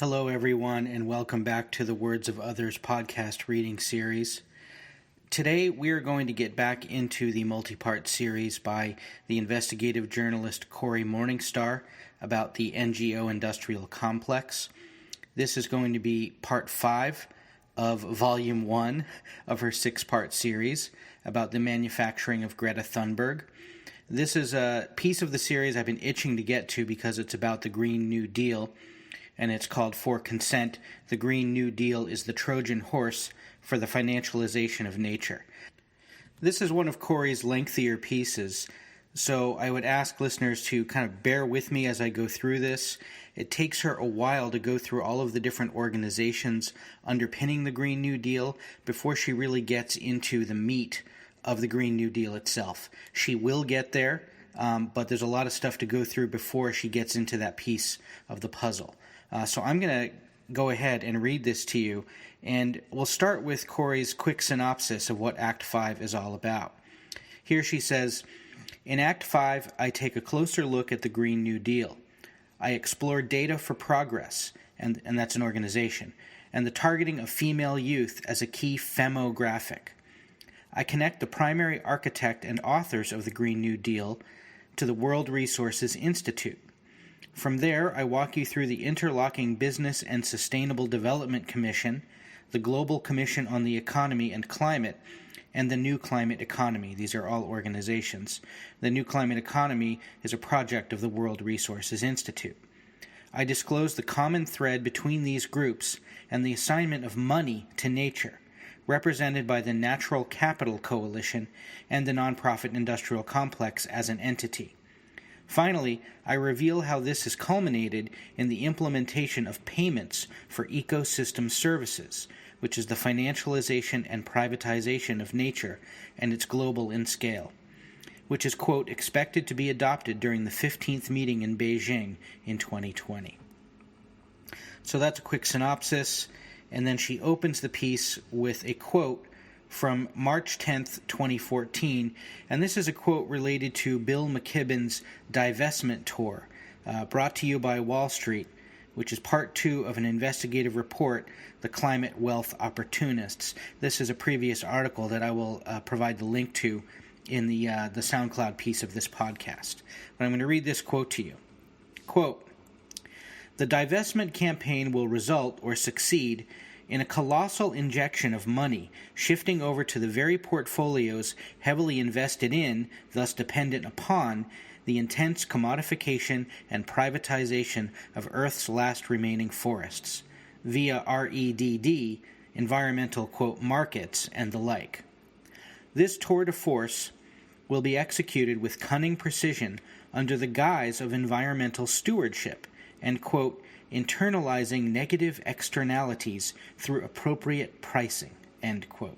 Hello, everyone, and welcome back to the Words of Others podcast reading series. Today, we are going to get back into the multi-part series by the investigative journalist Cory Morningstar about the NGO industrial complex. This is going to be part 5 of volume 1 of her 6-part series about the manufacturing of Greta Thunberg. This is a piece of the series I've been itching to get to because it's about the Green New Deal, and it's called For Consent, the Green New Deal is the Trojan horse for the financialization of nature. This is one of Cory's lengthier pieces, so I would ask listeners to kind of bear with me as I go through this. It takes her a while to go through all of the different organizations underpinning the Green New Deal before she really gets into the meat of the Green New Deal itself. She will get there, but there's a lot of stuff to go through before she gets into that piece of the puzzle. So I'm going to go ahead and read this to you, and we'll start with Cory's quick synopsis of what Act 5 is all about. Here she says, "In Act 5, I take a closer look at the Green New Deal. I explore data for progress, and that's an organization, and the targeting of female youth as a key femographic. I connect the primary architect and authors of the Green New Deal to the World Resources Institute. From there, I walk you through the Interlocking Business and Sustainable Development Commission, the Global Commission on the Economy and Climate, and the New Climate Economy." These are all organizations. The New Climate Economy is a project of the World Resources Institute. I disclose the common thread between these groups and the assignment of money to nature, represented by the Natural Capital Coalition and the nonprofit industrial complex as an entity. Finally, I reveal how this is culminated in the implementation of payments for ecosystem services, which is the financialization and privatization of nature, and it's global in scale, which is, quote, expected to be adopted during the 15th meeting in Beijing in 2020. So that's a quick synopsis, and then she opens the piece with a quote from March 10th, 2014, and this is a quote related to Bill McKibben's divestment tour, brought to you by Wall Street, which is part 2 of an investigative report, The Climate Wealth Opportunists. This is a previous article that I will provide the link to in the SoundCloud piece of this podcast. But I'm going to read this quote to you. Quote, "The divestment campaign will result or succeed in a colossal injection of money shifting over to the very portfolios heavily invested in, thus dependent upon, the intense commodification and privatization of Earth's last remaining forests, via REDD, environmental, quote, markets, and the like. This tour de force will be executed with cunning precision under the guise of environmental stewardship and, quote, internalizing negative externalities through appropriate pricing," end quote.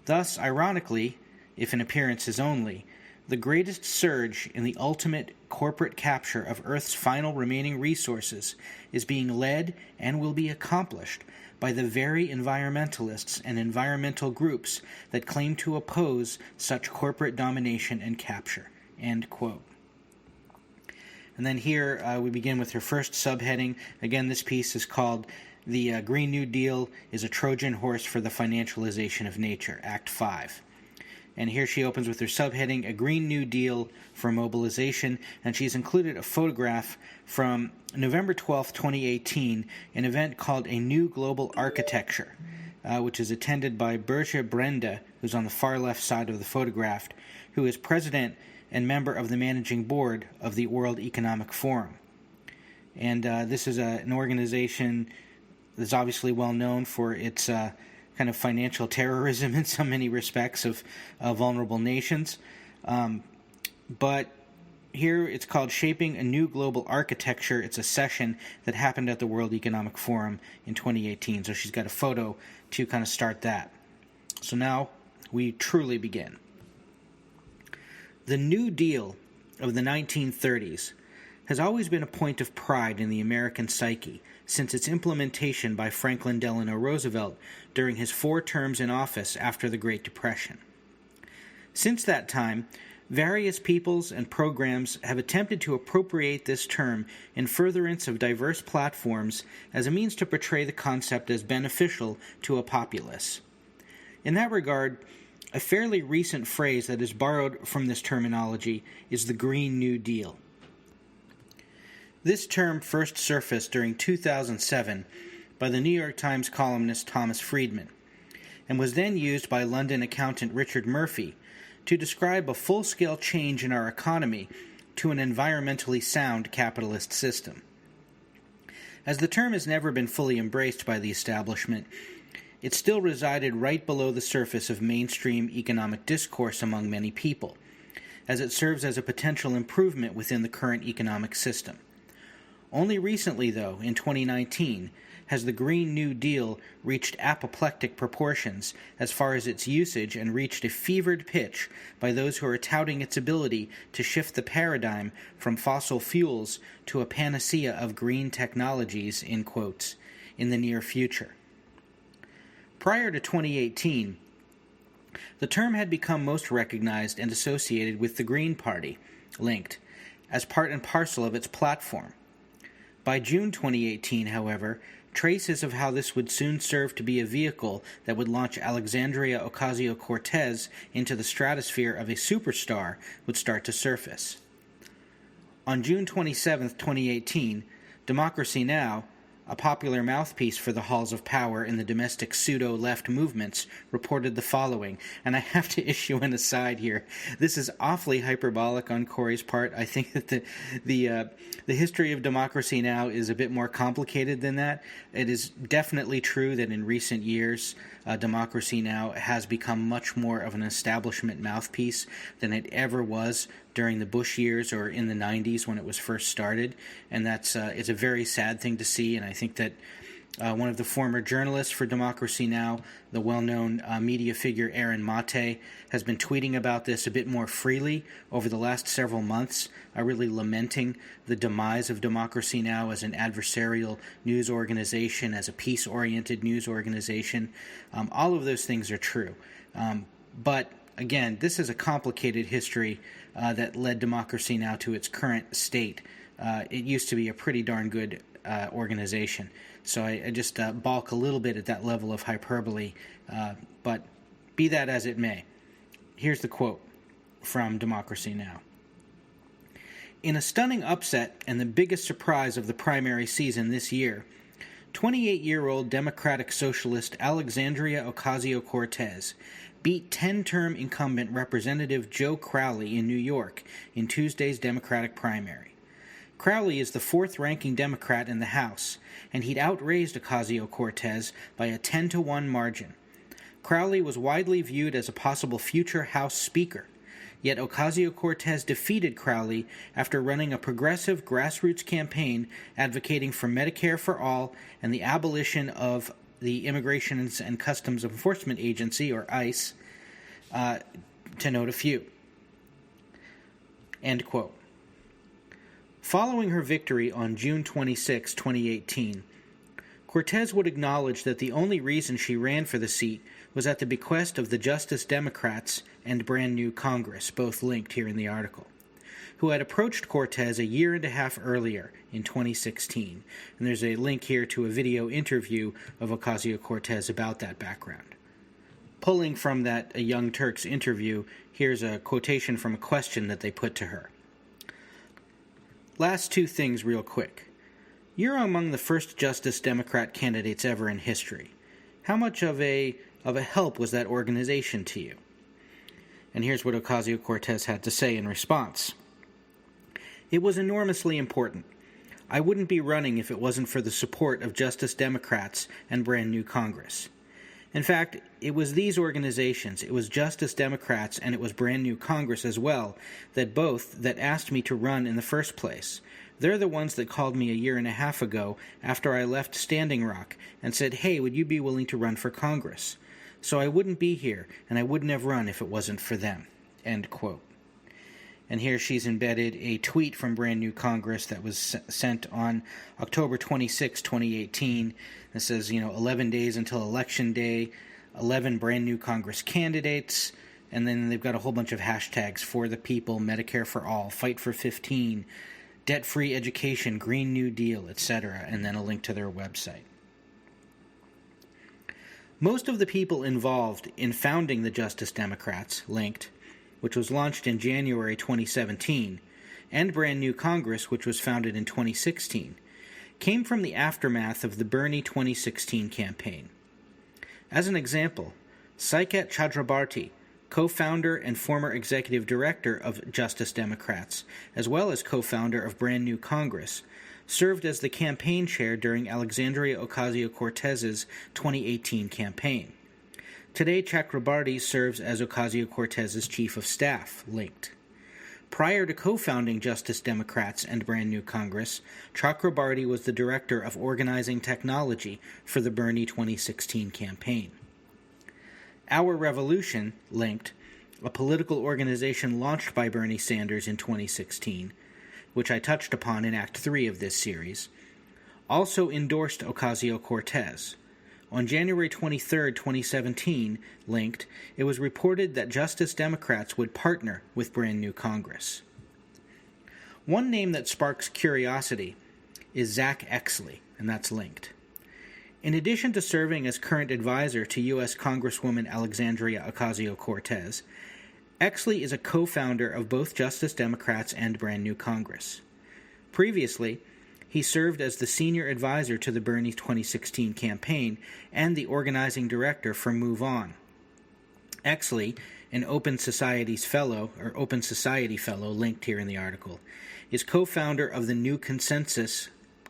Thus, ironically, if in appearances only, the greatest surge in the ultimate corporate capture of Earth's final remaining resources is being led and will be accomplished by the very environmentalists and environmental groups that claim to oppose such corporate domination and capture, end quote. And then here we begin with her first subheading. Again, this piece is called The Green New Deal is a Trojan Horse for the Financialization of Nature, Act 5. And here she opens with her subheading, A Green New Deal for Mobilization, and she's included a photograph from November 12, 2018, an event called A New Global Architecture, which is attended by Birgit Brende, who's on the far left side of the photograph, who is president and member of the managing board of the World Economic Forum. And this is an organization that's obviously well known for its kind of financial terrorism in so many respects of vulnerable nations. But here it's called Shaping a New Global Architecture. It's a session that happened at the World Economic Forum in 2018. So she's got a photo to kind of start that. So now we truly begin. The New Deal of the 1930s has always been a point of pride in the American psyche since its implementation by Franklin Delano Roosevelt during his 4 terms in office after the Great Depression. Since that time, Various peoples and programs have attempted to appropriate this term in furtherance of diverse platforms as a means to portray the concept as beneficial to a populace. In that regard, a fairly recent phrase that is borrowed from this terminology is the Green New Deal. This term first surfaced during 2007 by the New York Times columnist Thomas Friedman, and was then used by London accountant Richard Murphy to describe a full-scale change in our economy to an environmentally sound capitalist system. As the term has never been fully embraced by the establishment, it still resided right below the surface of mainstream economic discourse among many people, as it serves as a potential improvement within the current economic system. Only recently, though, in 2019, has the Green New Deal reached apoplectic proportions as far as its usage and reached a fevered pitch by those who are touting its ability to shift the paradigm from fossil fuels to a panacea of green technologies, in quotes, in the near future. Prior to 2018, the term had become most recognized and associated with the Green Party, linked, as part and parcel of its platform. By June 2018, however, traces of how this would soon serve to be a vehicle that would launch Alexandria Ocasio-Cortez into the stratosphere of a superstar would start to surface. On June 27, 2018, Democracy Now!, a popular mouthpiece for the halls of power in the domestic pseudo-left movements, reported the following, and I have to issue an aside here. This is awfully hyperbolic on Cory's part. I think that the history of Democracy Now! Is a bit more complicated than that. It is definitely true that in recent years, Democracy Now! Has become much more of an establishment mouthpiece than it ever was during the Bush years or in the 90s when it was first started, and that's it's a very sad thing to see, and I think that one of the former journalists for Democracy Now!, the well-known media figure Aaron Mate, has been tweeting about this a bit more freely over the last several months, really lamenting the demise of Democracy Now! As an adversarial news organization, as a peace-oriented news organization. All of those things are true. But, again, this is a complicated history that led Democracy Now! To its current state. It used to be a pretty darn good organization. So I just balk a little bit at that level of hyperbole, but be that as it may. Here's the quote from Democracy Now! In a stunning upset and the biggest surprise of the primary season this year, 28-year-old Democratic Socialist Alexandria Ocasio-Cortez beat 10-term incumbent Representative Joe Crowley in New York in Tuesday's Democratic primary. Crowley is the fourth-ranking Democrat in the House, and he'd outraised Ocasio-Cortez by a 10-to-1 margin. Crowley was widely viewed as a possible future House Speaker, yet Ocasio-Cortez defeated Crowley after running a progressive grassroots campaign advocating for Medicare for all and the abolition of the Immigration and Customs Enforcement Agency, or ICE, to note a few. End quote. Following her victory on June 26, 2018, Cortez would acknowledge that the only reason she ran for the seat was at the bequest of the Justice Democrats and Brand New Congress, both linked here in the article, who had approached Cortez a year and a half earlier in 2016. And there's a link here to a video interview of Ocasio-Cortez about that background. Pulling from that A Young Turks interview, here's a quotation from a question that they put to her. Last two things real quick. You're among the first Justice Democrat candidates ever in history. How much of a help was that organization to you? And here's what Ocasio-Cortez had to say in response. It was enormously important. I wouldn't be running if it wasn't for the support of Justice Democrats and Brand New Congress. In fact, it was these organizations, it was Justice Democrats and it was Brand New Congress as well, that asked me to run in the first place. They're the ones that called me a year and a half ago after I left Standing Rock and said, hey, would you be willing to run for Congress? So I wouldn't be here, and I wouldn't have run if it wasn't for them. End quote. And here she's embedded a tweet from Brand New Congress that was sent on October 26, 2018. It says, 11 days until Election Day, 11 Brand New Congress candidates, And then they've got a whole bunch of hashtags: for the people, Medicare for all, fight for 15, debt-free education, Green New Deal, etc., and then a link to their website. Most of the people involved in founding the Justice Democrats, linked, which was launched in January 2017, and Brand New Congress, which was founded in 2016, came from the aftermath of the Bernie 2016 campaign. As an example, Saikat Chakrabarti, co-founder and former executive director of Justice Democrats, as well as co-founder of Brand New Congress, served as the campaign chair during Alexandria Ocasio-Cortez's 2018 campaign. Today, Chakrabarti serves as Ocasio-Cortez's chief of staff, linked. Prior to co-founding Justice Democrats and Brand New Congress, Chakrabarti was the director of organizing technology for the Bernie 2016 campaign. Our Revolution, linked, a political organization launched by Bernie Sanders in 2016, which I touched upon in Act 3 of this series, also endorsed Ocasio-Cortez. On January 23, 2017, linked, it was reported that Justice Democrats would partner with Brand New Congress. One name that sparks curiosity is Zach Exley, and that's linked. In addition to serving as current advisor to U.S. Congresswoman Alexandria Ocasio-Cortez, Exley is a co-founder of both Justice Democrats and Brand New Congress. Previously, he served as the senior advisor to the Bernie 2016 campaign and the organizing director for Move On. Exley, an Open Society Fellow linked here in the article, is co-founder of the New Consensus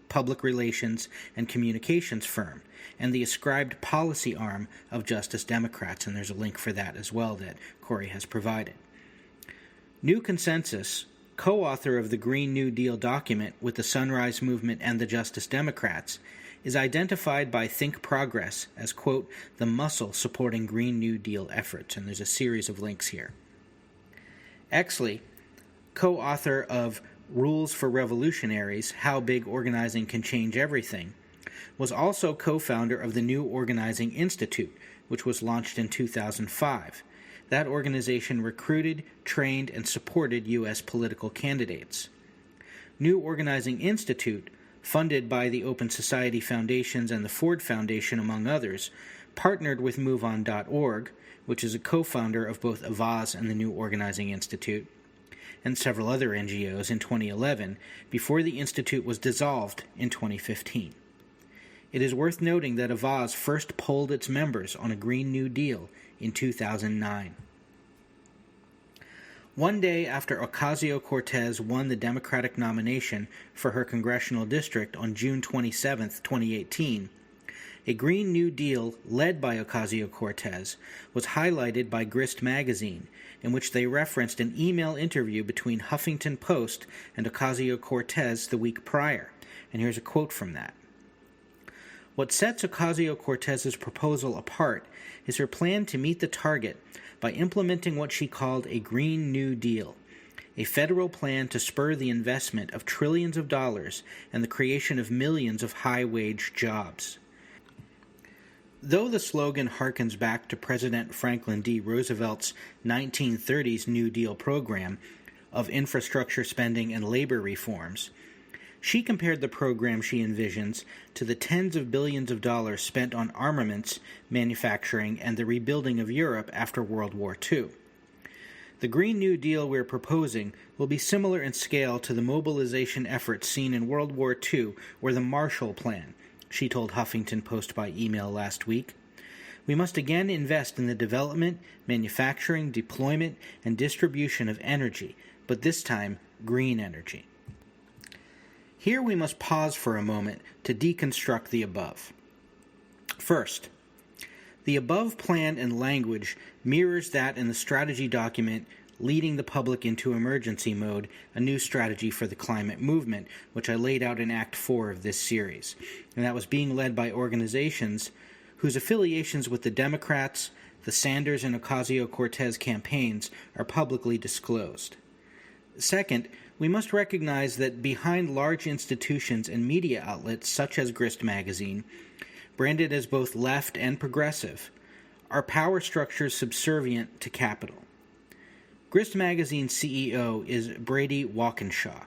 public relations and communications firm and the ascribed policy arm of Justice Democrats, and there's a link for that as well that Cory has provided. New Consensus, co-author of the Green New Deal document with the Sunrise Movement and the Justice Democrats, is identified by Think Progress as, quote, the muscle supporting Green New Deal efforts, and there's a series of links here. Exley, co-author of Rules for Revolutionaries, How Big Organizing Can Change Everything, was also co-founder of the New Organizing Institute, which was launched in 2005. That organization recruited, trained, and supported U.S. political candidates. New Organizing Institute, funded by the Open Society Foundations and the Ford Foundation, among others, partnered with MoveOn.org, which is a co-founder of both Avaaz and the New Organizing Institute, and several other NGOs in 2011, before the institute was dissolved in 2015. It is worth noting that Avaaz first polled its members on a Green New Deal in 2009. One day after Ocasio-Cortez won the Democratic nomination for her congressional district on June 27, 2018, a Green New Deal led by Ocasio-Cortez was highlighted by Grist magazine, in which they referenced an email interview between Huffington Post and Ocasio-Cortez the week prior, and here's a quote from that. What sets Ocasio-Cortez's proposal apart is her plan to meet the target by implementing what she called a Green New Deal, a federal plan to spur the investment of trillions of dollars and the creation of millions of high-wage jobs. Though the slogan harkens back to President Franklin D. Roosevelt's 1930s New Deal program of infrastructure spending and labor reforms, she compared the program she envisions to the tens of billions of dollars spent on armaments, manufacturing, and the rebuilding of Europe after World War II. The Green New Deal we're proposing will be similar in scale to the mobilization efforts seen in World War II or the Marshall Plan, she told Huffington Post by email last week. We must again invest in the development, manufacturing, deployment, and distribution of energy, but this time green energy. Here we must pause for a moment to deconstruct the above. First, the above plan and language mirrors that in the strategy document Leading the Public into Emergency Mode, a new strategy for the climate movement, which I laid out in Act 4 of this series, and that was being led by organizations whose affiliations with the Democrats, the Sanders and Ocasio-Cortez campaigns are publicly disclosed. Second, we must recognize that behind large institutions and media outlets such as Grist magazine, branded as both left and progressive, are power structures subservient to capital. Grist Magazine's CEO is Brady Walkinshaw.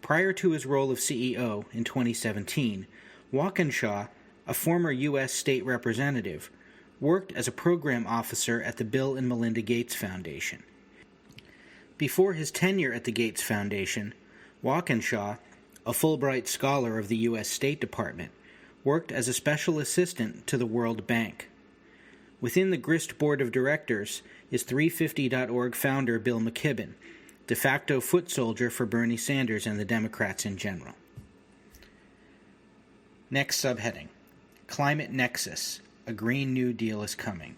Prior to his role of CEO in 2017, Walkinshaw, a former U.S. state representative, worked as a program officer at the Bill and Melinda Gates Foundation. Before his tenure at the Gates Foundation, Walkinshaw, a Fulbright scholar of the U.S. State Department, worked as a special assistant to the World Bank. Within the Grist Board of Directors is 350.org founder Bill McKibben, de facto foot soldier for Bernie Sanders and the Democrats in general. Next subheading, Climate Nexus, a Green New Deal is coming.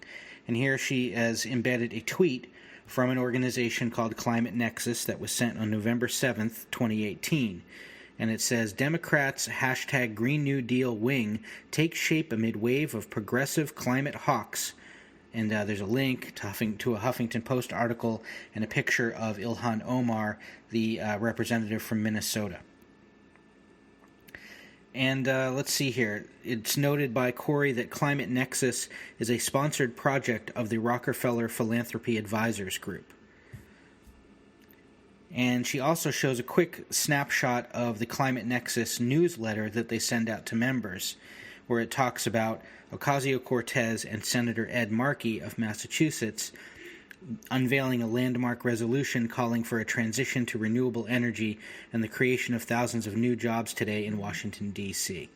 And here she has embedded a tweet from an organization called Climate Nexus that was sent on November 7th, 2018. And it says, Democrats' hashtag Green New Deal wing takes shape amid wave of progressive climate hawks. And there's a link to a Huffington Post article and a picture of Ilhan Omar, the representative from Minnesota. And let's see here. It's noted by Cory that Climate Nexus is a sponsored project of the Rockefeller Philanthropy Advisors Group. And she also shows a quick snapshot of the Climate Nexus newsletter that they send out to members, where it talks about Ocasio-Cortez and Senator Ed Markey of Massachusetts unveiling a landmark resolution calling for a transition to renewable energy and the creation of thousands of new jobs today in Washington, D.C.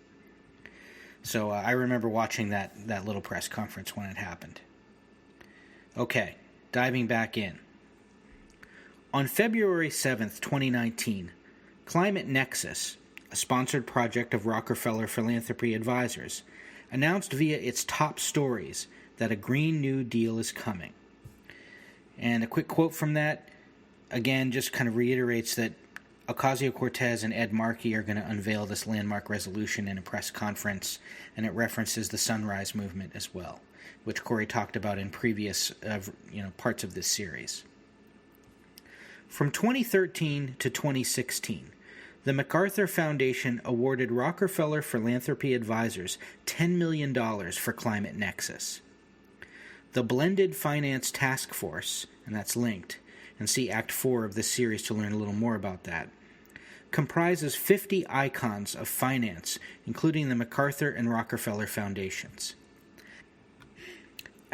So I remember watching that little press conference when it happened. Okay, diving back in. On February 7th, 2019, Climate Nexus, a sponsored project of Rockefeller Philanthropy Advisors, announced via its top stories that a Green New Deal is coming. And a quick quote from that, again, just kind of reiterates that Ocasio-Cortez and Ed Markey are going to unveil this landmark resolution in a press conference, and it references the Sunrise Movement as well, which Cory talked about in previous parts of this series. From 2013 to 2016, the MacArthur Foundation awarded Rockefeller Philanthropy Advisors $10 million for Climate Nexus. The Blended Finance Task Force, and that's linked, and see Act 4 of this series to learn a little more about that, comprises 50 icons of finance, including the MacArthur and Rockefeller Foundations.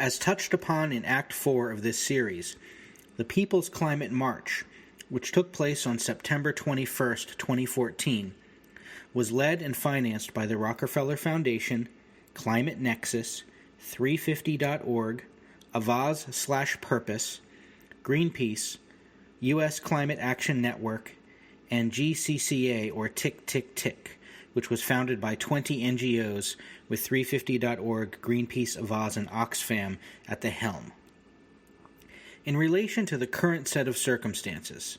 As touched upon in Act 4 of this series, the People's Climate March, which took place on September 21, 2014, was led and financed by the Rockefeller Foundation, Climate Nexus, 350.org, Avaz/Purpose, Greenpeace, U.S. Climate Action Network, and GCCA, or Tick Tick Tick, which was founded by 20 NGOs with 350.org, Greenpeace, Avaz, and Oxfam at the helm. In relation to the current set of circumstances,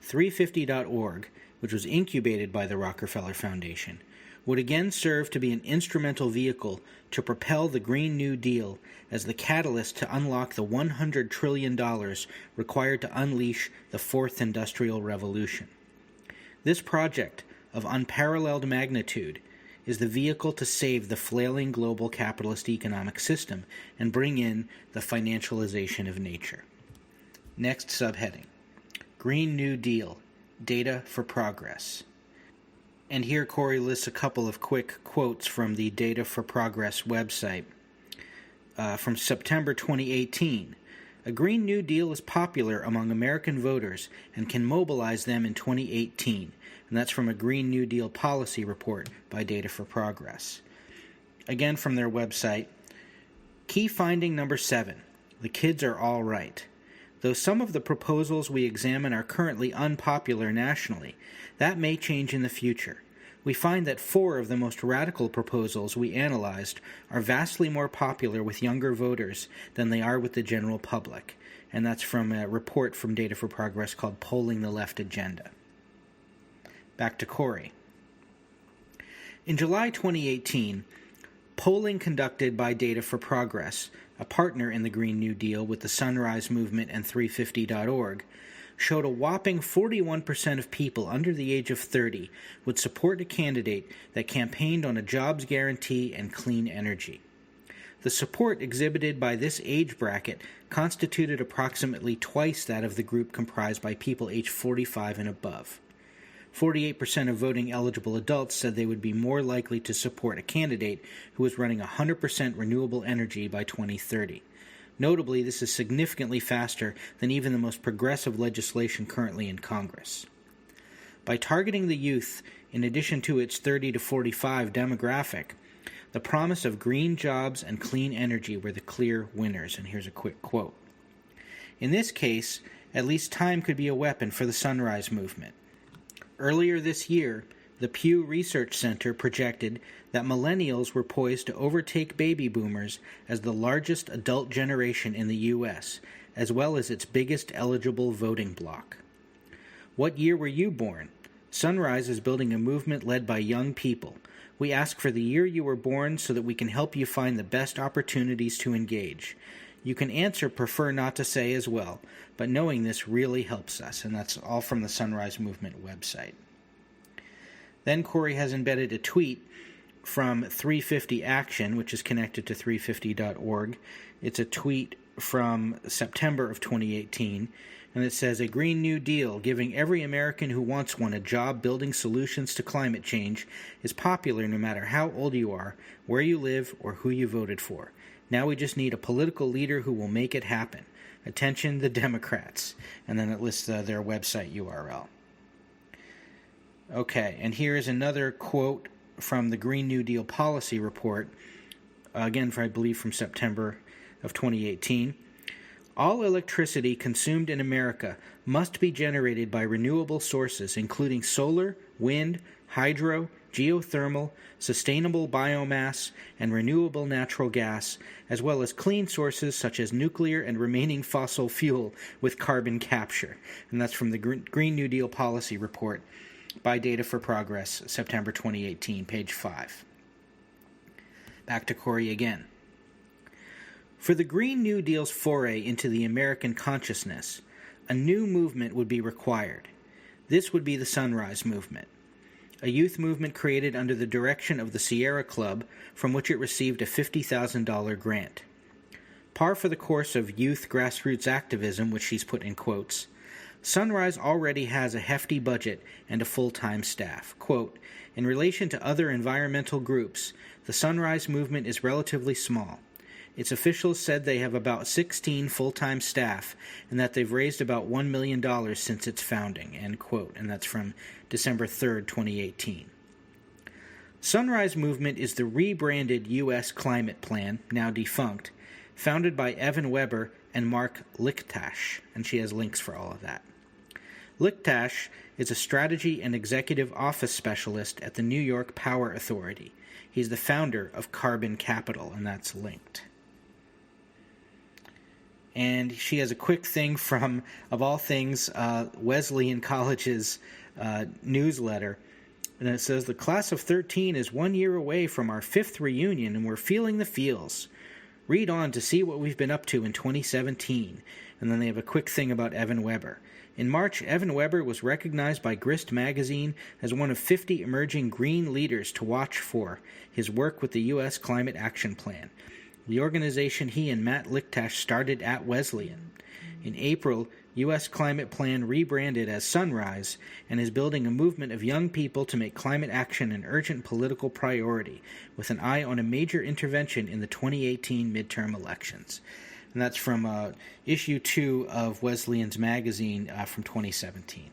350.org, which was incubated by the Rockefeller Foundation, would again serve to be an instrumental vehicle to propel the Green New Deal as the catalyst to unlock the $100 trillion required to unleash the Fourth Industrial Revolution. This project, of unparalleled magnitude, is the vehicle to save the flailing global capitalist economic system and bring in the financialization of nature. Next subheading, Green New Deal, Data for Progress. And here Cory lists a couple of quick quotes from the Data for Progress website. From September 2018, a Green New Deal is popular among American voters and can mobilize them in 2018. And that's from a Green New Deal policy report by Data for Progress. Again from their website, key finding number 7, the kids are all right. Though some of the proposals we examine are currently unpopular nationally, that may change in the future. We find that 4 of the most radical proposals we analyzed are vastly more popular with younger voters than they are with the general public, and that's from a report from Data for Progress called Polling the Left Agenda. Back to Cory. In July 2018, polling conducted by Data for Progress, a partner in the Green New Deal with the Sunrise Movement and 350.org, showed a whopping 41% of people under the age of 30 would support a candidate that campaigned on a jobs guarantee and clean energy. The support exhibited by this age bracket constituted approximately twice that of the group comprised by people aged 45 and above. 48% of voting-eligible adults said they would be more likely to support a candidate who was running 100% renewable energy by 2030. Notably, this is significantly faster than even the most progressive legislation currently in Congress. By targeting the youth, in addition to its 30 to 45 demographic, the promise of green jobs and clean energy were the clear winners. And here's a quick quote. In this case, at least time could be a weapon for the Sunrise Movement. Earlier this year, the Pew Research Center projected that millennials were poised to overtake baby boomers as the largest adult generation in the U.S., as well as its biggest eligible voting bloc. What year were you born? Sunrise is building a movement led by young people. We ask for the year you were born so that we can help you find the best opportunities to engage. You can answer prefer not to say as well, but knowing this really helps us, and that's all from the Sunrise Movement website. Then Cory has embedded a tweet from 350 Action, which is connected to 350.org. It's a tweet from September of 2018, and it says, "A Green New Deal giving every American who wants one a job building solutions to climate change is popular no matter how old you are, where you live, or who you voted for. Now we just need a political leader who will make it happen. Attention, the Democrats." And then it lists their website URL. Okay, and here is another quote from the Green New Deal Policy Report, again, I believe from September of 2018. "All electricity consumed in America must be generated by renewable sources, including solar, wind, hydro, geothermal, sustainable biomass, and renewable natural gas, as well as clean sources such as nuclear and remaining fossil fuel with carbon capture." And that's from the Green New Deal Policy Report by Data for Progress, September 2018, page 5. Back to Cory again. "For the Green New Deal's foray into the American consciousness, a new movement would be required. This would be the Sunrise Movement, a youth movement created under the direction of the Sierra Club, from which it received a $50,000 grant. Par for the course of youth grassroots activism, which she's put in quotes, Sunrise already has a hefty budget and a full-time staff. Quote, in relation to other environmental groups, the Sunrise Movement is relatively small. Its officials said they have about 16 full-time staff and that they've raised about $1 million since its founding, end quote. And that's from December 3rd, 2018. Sunrise Movement is the rebranded U.S. Climate Plan, now defunct, founded by Evan Weber and Mark Lichtash, and she has links for all of that. Lichtash is a strategy and executive office specialist at the New York Power Authority. He's the founder of Carbon Capital, and that's linked. And she has a quick thing from, of all things, Wesleyan College's newsletter. And it says, the class of 13 is 1 year away from our 5th reunion, and we're feeling the feels. Read on to see what we've been up to in 2017. And then they have a quick thing about Evan Weber. In March, Evan Weber was recognized by Grist magazine as one of 50 emerging green leaders to watch for his work with the U.S. Climate Action Plan, the organization he and Matt Lichtash started at Wesleyan. In April, U.S. Climate Plan rebranded as Sunrise and is building a movement of young people to make climate action an urgent political priority, with an eye on a major intervention in the 2018 midterm elections. And that's from issue 2 of Wesleyan's magazine from 2017.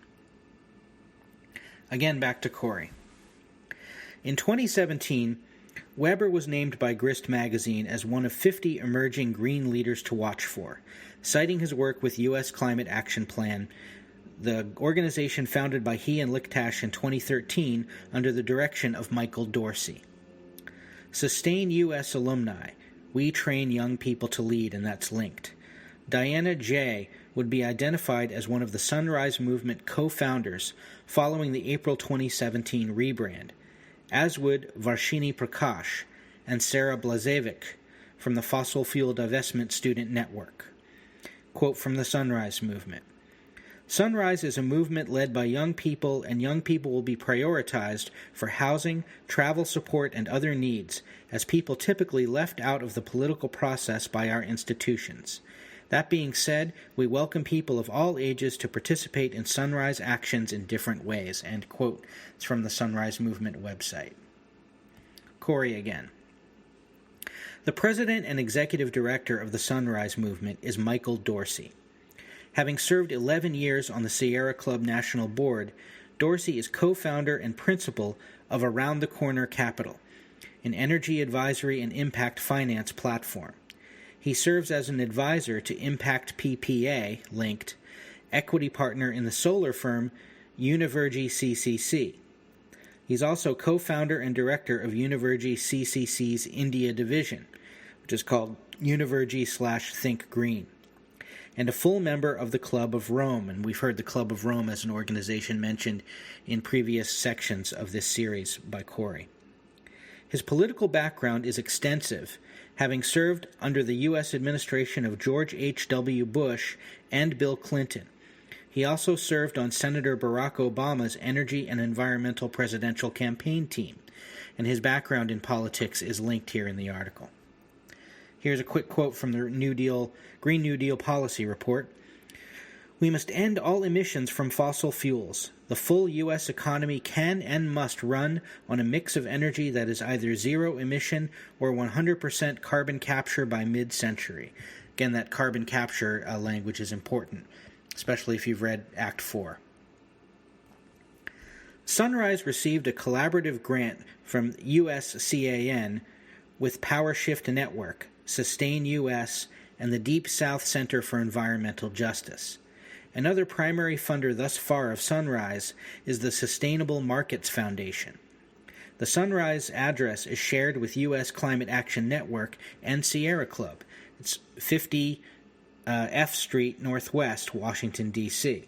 Again, back to Cory. In 2017, Weber was named by Grist magazine as one of 50 emerging green leaders to watch for, citing his work with U.S. Climate Action Plan, the organization founded by he and Lichtash in 2013 under the direction of Michael Dorsey. Sustain U.S. alumni. We train young people to lead, and that's linked. Diana J. would be identified as one of the Sunrise Movement co-founders following the April 2017 rebrand, as would Varshini Prakash and Sarah Blazevic from the Fossil Fuel Divestment Student Network. Quote from the Sunrise Movement. Sunrise is a movement led by young people, and young people will be prioritized for housing, travel support, and other needs, as people typically left out of the political process by our institutions. That being said, we welcome people of all ages to participate in Sunrise actions in different ways." End quote. It's from the Sunrise Movement website. Cory again. The president and executive director of the Sunrise Movement is Michael Dorsey. Having served 11 years on the Sierra Club National Board, Dorsey is co-founder and principal of Around the Corner Capital, an energy advisory and impact finance platform. He serves as an advisor to Impact PPA, linked, equity partner in the solar firm Univergy CCC. He's also co-founder and director of Univergy CCC's India division, which is called Univergy/Think Green, and a full member of the Club of Rome, and we've heard the Club of Rome as an organization mentioned in previous sections of this series by Cory. His political background is extensive, having served under the U.S. administration of George H.W. Bush and Bill Clinton. He also served on Senator Barack Obama's Energy and Environmental Presidential Campaign team, and his background in politics is linked here in the article. Here's a quick quote from the Green New Deal Policy Report. "We must end all emissions from fossil fuels. The full U.S. economy can and must run on a mix of energy that is either zero emission or 100% carbon capture by mid-century." Again, that carbon capture language is important, especially if you've read Act 4. Sunrise received a collaborative grant from USCAN with Power Shift Network, Sustain US, and the Deep South Center for Environmental Justice. Another primary funder thus far of Sunrise is the Sustainable Markets Foundation. The Sunrise address is shared with U.S. Climate Action Network and Sierra Club. It's 50 F Street Northwest, Washington, D.C.,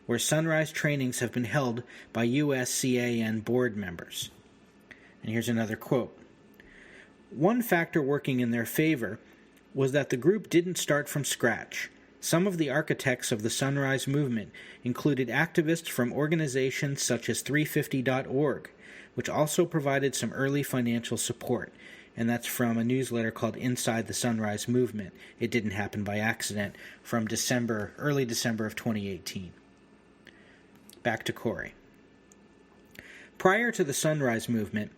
where Sunrise trainings have been held by USCAN board members. And here's another quote. "One factor working in their favor was that the group didn't start from scratch. Some of the architects of the Sunrise movement included activists from organizations such as 350.org, which also provided some early financial support." And that's from a newsletter called Inside the Sunrise Movement. It didn't happen by accident, from early December of 2018. Back to Cory. Prior to the Sunrise Movement,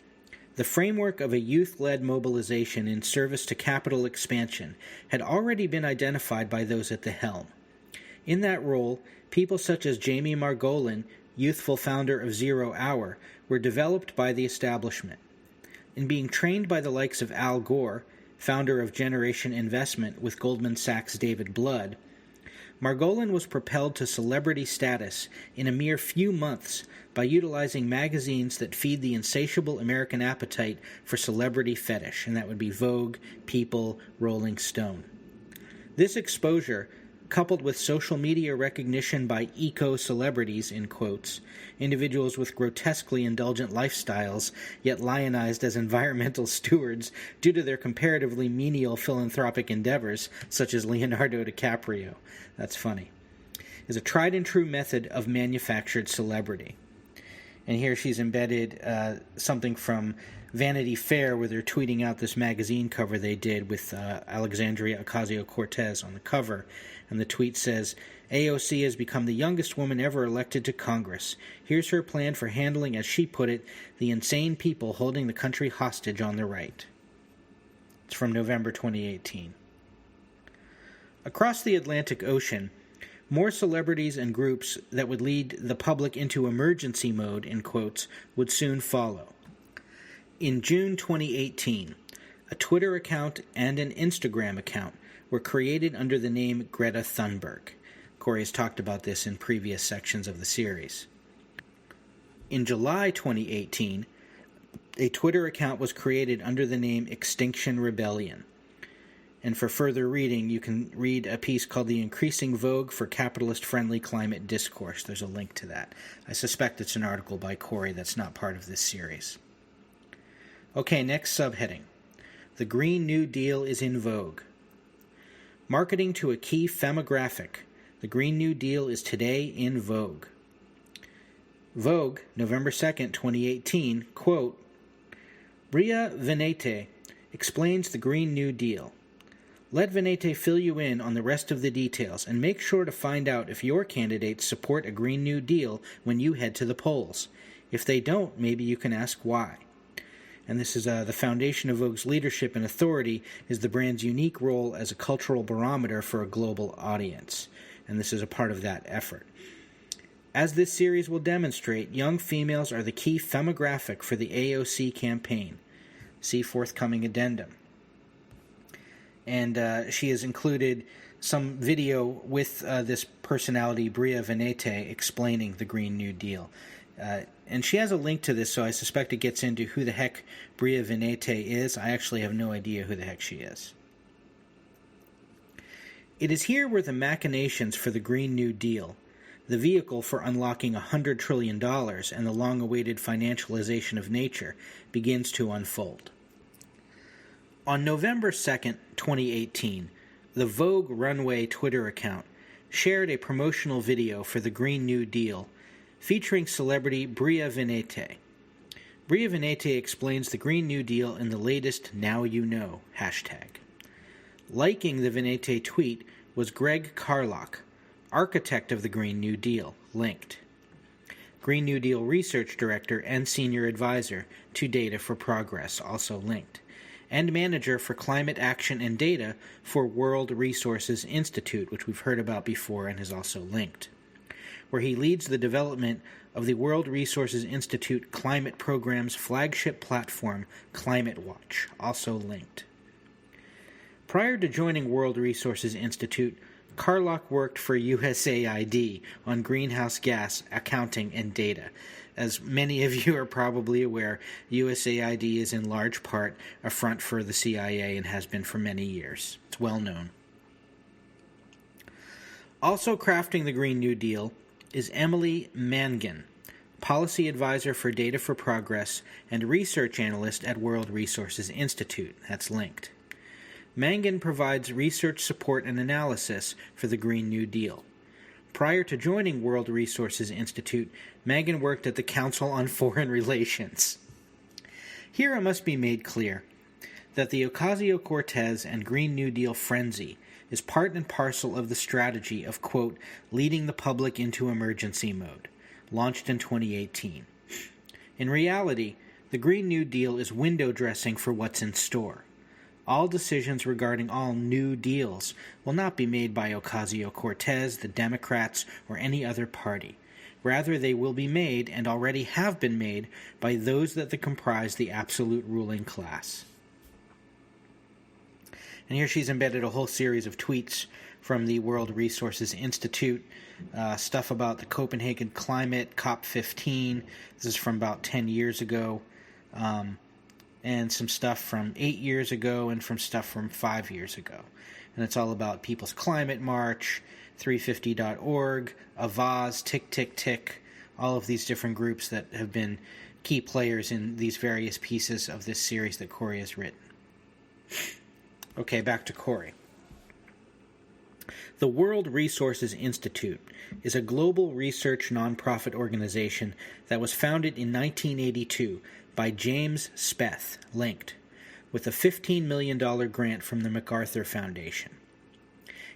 the framework of a youth-led mobilization in service to capital expansion had already been identified by those at the helm. In that role, people such as Jamie Margolin, youthful founder of Zero Hour, were developed by the establishment. In being trained by the likes of Al Gore, founder of Generation Investment with Goldman Sachs' David Blood, Margolin was propelled to celebrity status in a mere few months by utilizing magazines that feed the insatiable American appetite for celebrity fetish, and that would be Vogue, People, Rolling Stone. This exposure, coupled with social media recognition by eco-celebrities, in quotes, individuals with grotesquely indulgent lifestyles, yet lionized as environmental stewards due to their comparatively menial philanthropic endeavors, such as Leonardo DiCaprio, that's funny, is a tried-and-true method of manufactured celebrity. And here she's embedded something from Vanity Fair, where they're tweeting out this magazine cover they did with Alexandria Ocasio-Cortez on the cover. And the tweet says, "AOC has become the youngest woman ever elected to Congress. Here's her plan for handling, as she put it, the insane people holding the country hostage on the right." It's from November 2018. Across the Atlantic Ocean, more celebrities and groups that would lead the public into emergency mode, in quotes, would soon follow. In June 2018, a Twitter account and an Instagram account were created under the name Greta Thunberg. Cory has talked about this in previous sections of the series. In July 2018, a Twitter account was created under the name Extinction Rebellion. And for further reading, you can read a piece called The Increasing Vogue for Capitalist-Friendly Climate Discourse. There's a link to that. I suspect it's an article by Cory that's not part of this series. Okay, next subheading. The Green New Deal is in vogue. Marketing to a key femographic, The Green New Deal is today in vogue. Vogue, November 2nd, 2018, quote, Bria Venete explains the Green New Deal. Let Venete fill you in on the rest of the details, and make sure to find out if your candidates support a Green New Deal when you head to the polls. If they don't, maybe you can ask why. And this is the foundation of Vogue's leadership and authority is the brand's unique role as a cultural barometer for a global audience. And this is a part of that effort. As this series will demonstrate, young females are the key femographic for the AOC campaign. See forthcoming addendum. And she has included some video with this personality, Bria Venete, explaining the Green New Deal. And she has a link to this, so I suspect it gets into who the heck Bria Venete is. I actually have no idea who the heck she is. It is here where the machinations for the Green New Deal, the vehicle for unlocking $100 trillion and the long-awaited financialization of nature, begins to unfold. On November 2nd, 2018, the Vogue Runway Twitter account shared a promotional video for the Green New Deal featuring celebrity Bria Venete. Bria Venete explains the Green New Deal in the latest Now You Know hashtag. Liking the Venete tweet was Greg Carlock, architect of the Green New Deal, linked. Green New Deal research director and senior advisor to Data for Progress, also linked, and manager for climate action and data for World Resources Institute, which we've heard about before and is also linked, where he leads the development of the World Resources Institute Climate Program's flagship platform, Climate Watch, also linked. Prior to joining World Resources Institute, Carlock worked for USAID on greenhouse gas accounting and data. As many of you are probably aware, USAID is in large part a front for the CIA and has been for many years. It's well known. Also crafting the Green New Deal is Emily Mangan, policy advisor for Data for Progress and research analyst at World Resources Institute. That's linked. Mangan provides research support and analysis for the Green New Deal. Prior to joining World Resources Institute, Mangan worked at the Council on Foreign Relations. Here it must be made clear that the Ocasio-Cortez and Green New Deal frenzy is part and parcel of the strategy of, quote, leading the public into emergency mode, launched in 2018. In reality, the Green New Deal is window dressing for what's in store. All decisions regarding all new deals will not be made by Ocasio-Cortez, the Democrats, or any other party. Rather, they will be made, and already have been made, by those that comprise the absolute ruling class. And here she's embedded a whole series of tweets from the World Resources Institute, stuff about the Copenhagen climate, COP15. This is from about 10 years ago. And some stuff from 8 years ago and from stuff from 5 years ago. And it's all about People's Climate March, 350.org, Avaz, Tick, Tick, Tick, all of these different groups that have been key players in these various pieces of this series that Cory has written. Okay, back to Cory. The World Resources Institute is a global research nonprofit organization that was founded in 1982 by James Speth, linked, with a $15 million grant from the MacArthur Foundation.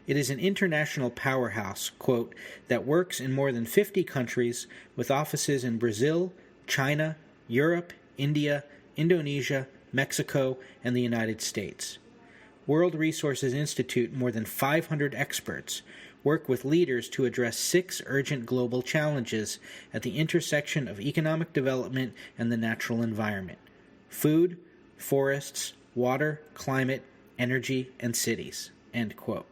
It is an international powerhouse, quote, that works in more than 50 countries with offices in Brazil, China, Europe, India, Indonesia, Mexico, and the United States. World Resources Institute, more than 500 experts, work with leaders to address 6 urgent global challenges at the intersection of economic development and the natural environment: food, forests, water, climate, energy, and cities. End quote.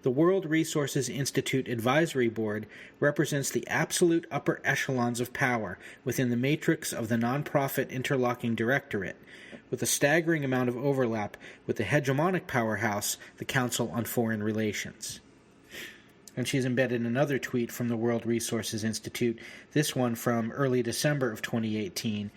The World Resources Institute Advisory Board represents the absolute upper echelons of power within the matrix of the nonprofit interlocking directorate, with a staggering amount of overlap with the hegemonic powerhouse, the Council on Foreign Relations. And she's embedded another tweet from the World Resources Institute, this one from early December of 2018,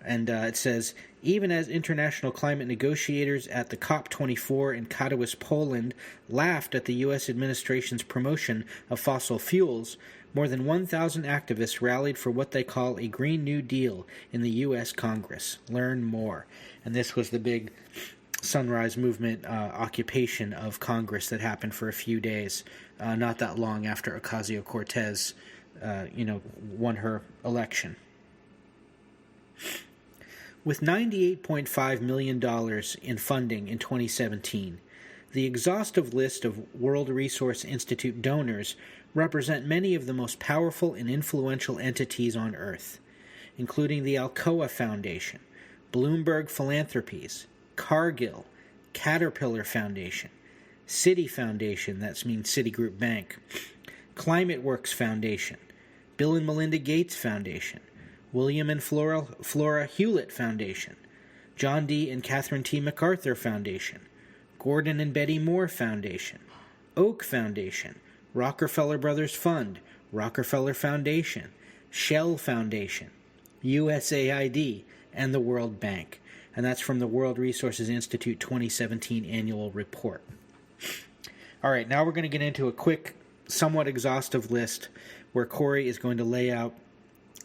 And it says, even as international climate negotiators at the COP24 in Katowice, Poland, laughed at the U.S. administration's promotion of fossil fuels, more than 1,000 activists rallied for what they call a Green New Deal in the U.S. Congress. Learn more. And this was the big Sunrise Movement occupation of Congress that happened for a few days, not that long after Ocasio-Cortez, won her election. With $98.5 million in funding in 2017, the exhaustive list of World Resource Institute donors represent many of the most powerful and influential entities on Earth, including the Alcoa Foundation, Bloomberg Philanthropies, Cargill, Caterpillar Foundation, Citi Foundation, that means Citigroup Bank, Climate Works Foundation, Bill and Melinda Gates Foundation, William and Flora Hewlett Foundation, John D. and Catherine T. MacArthur Foundation, Gordon and Betty Moore Foundation, Oak Foundation, Rockefeller Brothers Fund, Rockefeller Foundation, Shell Foundation, USAID, and the World Bank. And that's from the World Resources Institute 2017 Annual Report. All right, now we're going to get into a quick, somewhat exhaustive list where Cory is going to lay out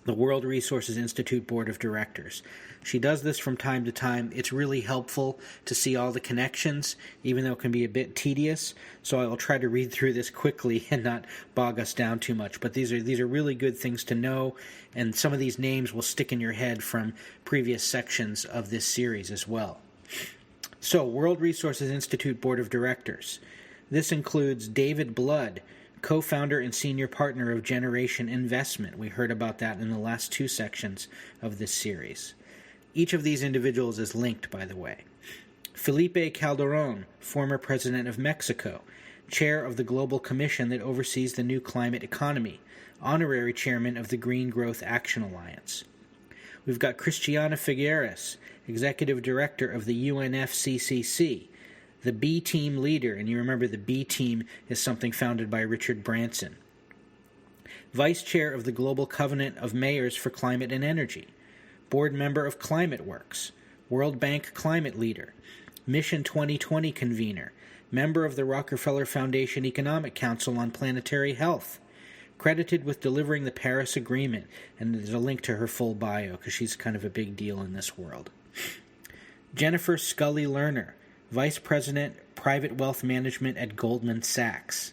the World Resources Institute Board of Directors. She does this from time to time. It's really helpful to see all the connections, even though it can be a bit tedious. So I will try to read through this quickly and not bog us down too much. But these are really good things to know, and some of these names will stick in your head from previous sections of this series as well. So, World Resources Institute Board of Directors. This includes David Blood, co-founder and senior partner of Generation Investment. We heard about that in the last two sections of this series. Each of these individuals is linked, by the way. Felipe Calderon, former president of Mexico, chair of the Global Commission that oversees the new climate economy, honorary chairman of the Green Growth Action Alliance. We've got Christiana Figueres, executive director of the UNFCCC, the B Team leader, and you remember the B Team is something founded by Richard Branson. Vice chair of the Global Covenant of Mayors for Climate and Energy, board member of Climate Works, World Bank climate leader, Mission 2020 convener, member of the Rockefeller Foundation Economic Council on Planetary Health, credited with delivering the Paris Agreement, and there's a link to her full bio because she's kind of a big deal in this world. Jennifer Scully Lerner, Vice President, Private Wealth Management at Goldman Sachs.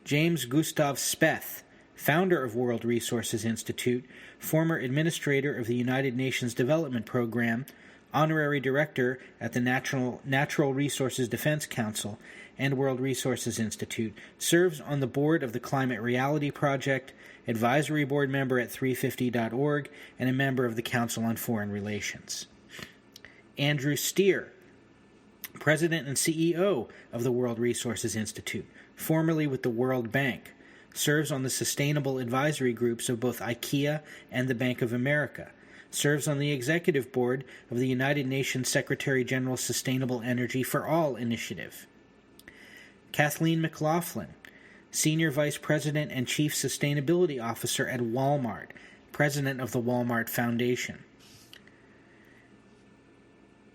James Gustav Speth, founder of World Resources Institute, former administrator of the United Nations Development Program, honorary director at the Natural Resources Defense Council and World Resources Institute, serves on the board of the Climate Reality Project, advisory board member at 350.org, and a member of the Council on Foreign Relations. Andrew Steer, President and CEO of the World Resources Institute, formerly with the World Bank, serves on the sustainable advisory groups of both IKEA and the Bank of America, serves on the executive board of the United Nations Secretary-General's Sustainable Energy for All initiative. Kathleen McLaughlin, Senior Vice President and Chief Sustainability Officer at Walmart, President of the Walmart Foundation.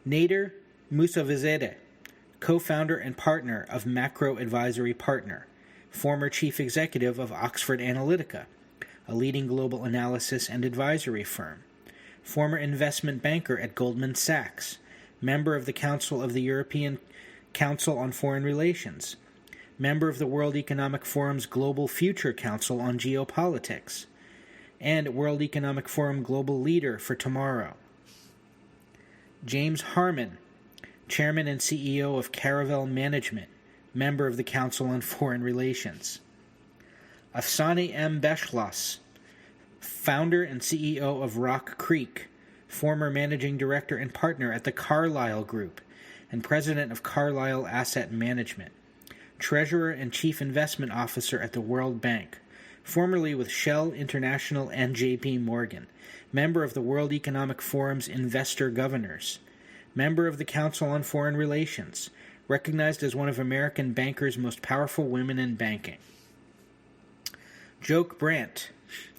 Nader Musavizadeh, co-founder and partner of Macro Advisory Partner, former chief executive of Oxford Analytica, a leading global analysis and advisory firm, former investment banker at Goldman Sachs, member of the Council of the European Council on Foreign Relations, member of the World Economic Forum's Global Future Council on Geopolitics, and World Economic Forum Global Leader for Tomorrow. James Harmon, Chairman and CEO of Caravel Management, member of the Council on Foreign Relations. Afsane M. Beschloss, founder and CEO of Rock Creek, former managing director and partner at the Carlyle Group, and president of Carlyle Asset Management. Treasurer and chief investment officer at the World Bank, formerly with Shell International and J.P. Morgan, member of the World Economic Forum's Investor Governors, member of the Council on Foreign Relations, recognized as one of American bankers' most powerful women in banking. Joke Brandt,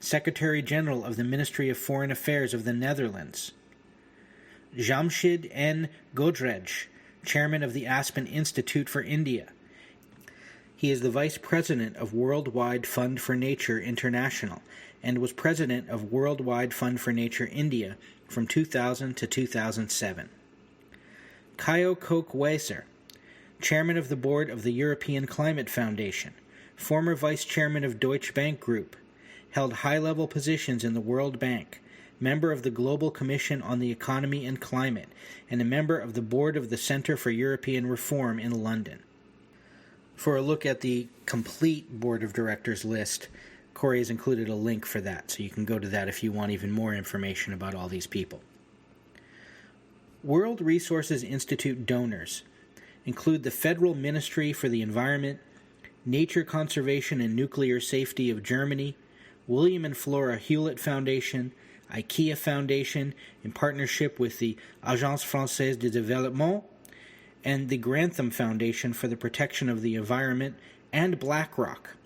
Secretary General of the Ministry of Foreign Affairs of the Netherlands. Jamshid N. Godrej, chairman of the Aspen Institute for India. He is the vice president of Worldwide Fund for Nature International and was president of Worldwide Fund for Nature India from 2000 to 2007. Kayo Koch-Weiser, chairman of the board of the European Climate Foundation, former vice chairman of Deutsche Bank Group, held high-level positions in the World Bank, member of the Global Commission on the Economy and Climate, and a member of the board of the Centre for European Reform in London. For a look at the complete board of directors list, Cory has included a link for that, so you can go to that if you want even more information about all these people. World Resources Institute donors include the Federal Ministry for the Environment, Nature Conservation and Nuclear Safety of Germany, William and Flora Hewlett Foundation, IKEA Foundation in partnership with the Agence Française de Développement, and the Grantham Foundation for the Protection of the Environment, and BlackRock.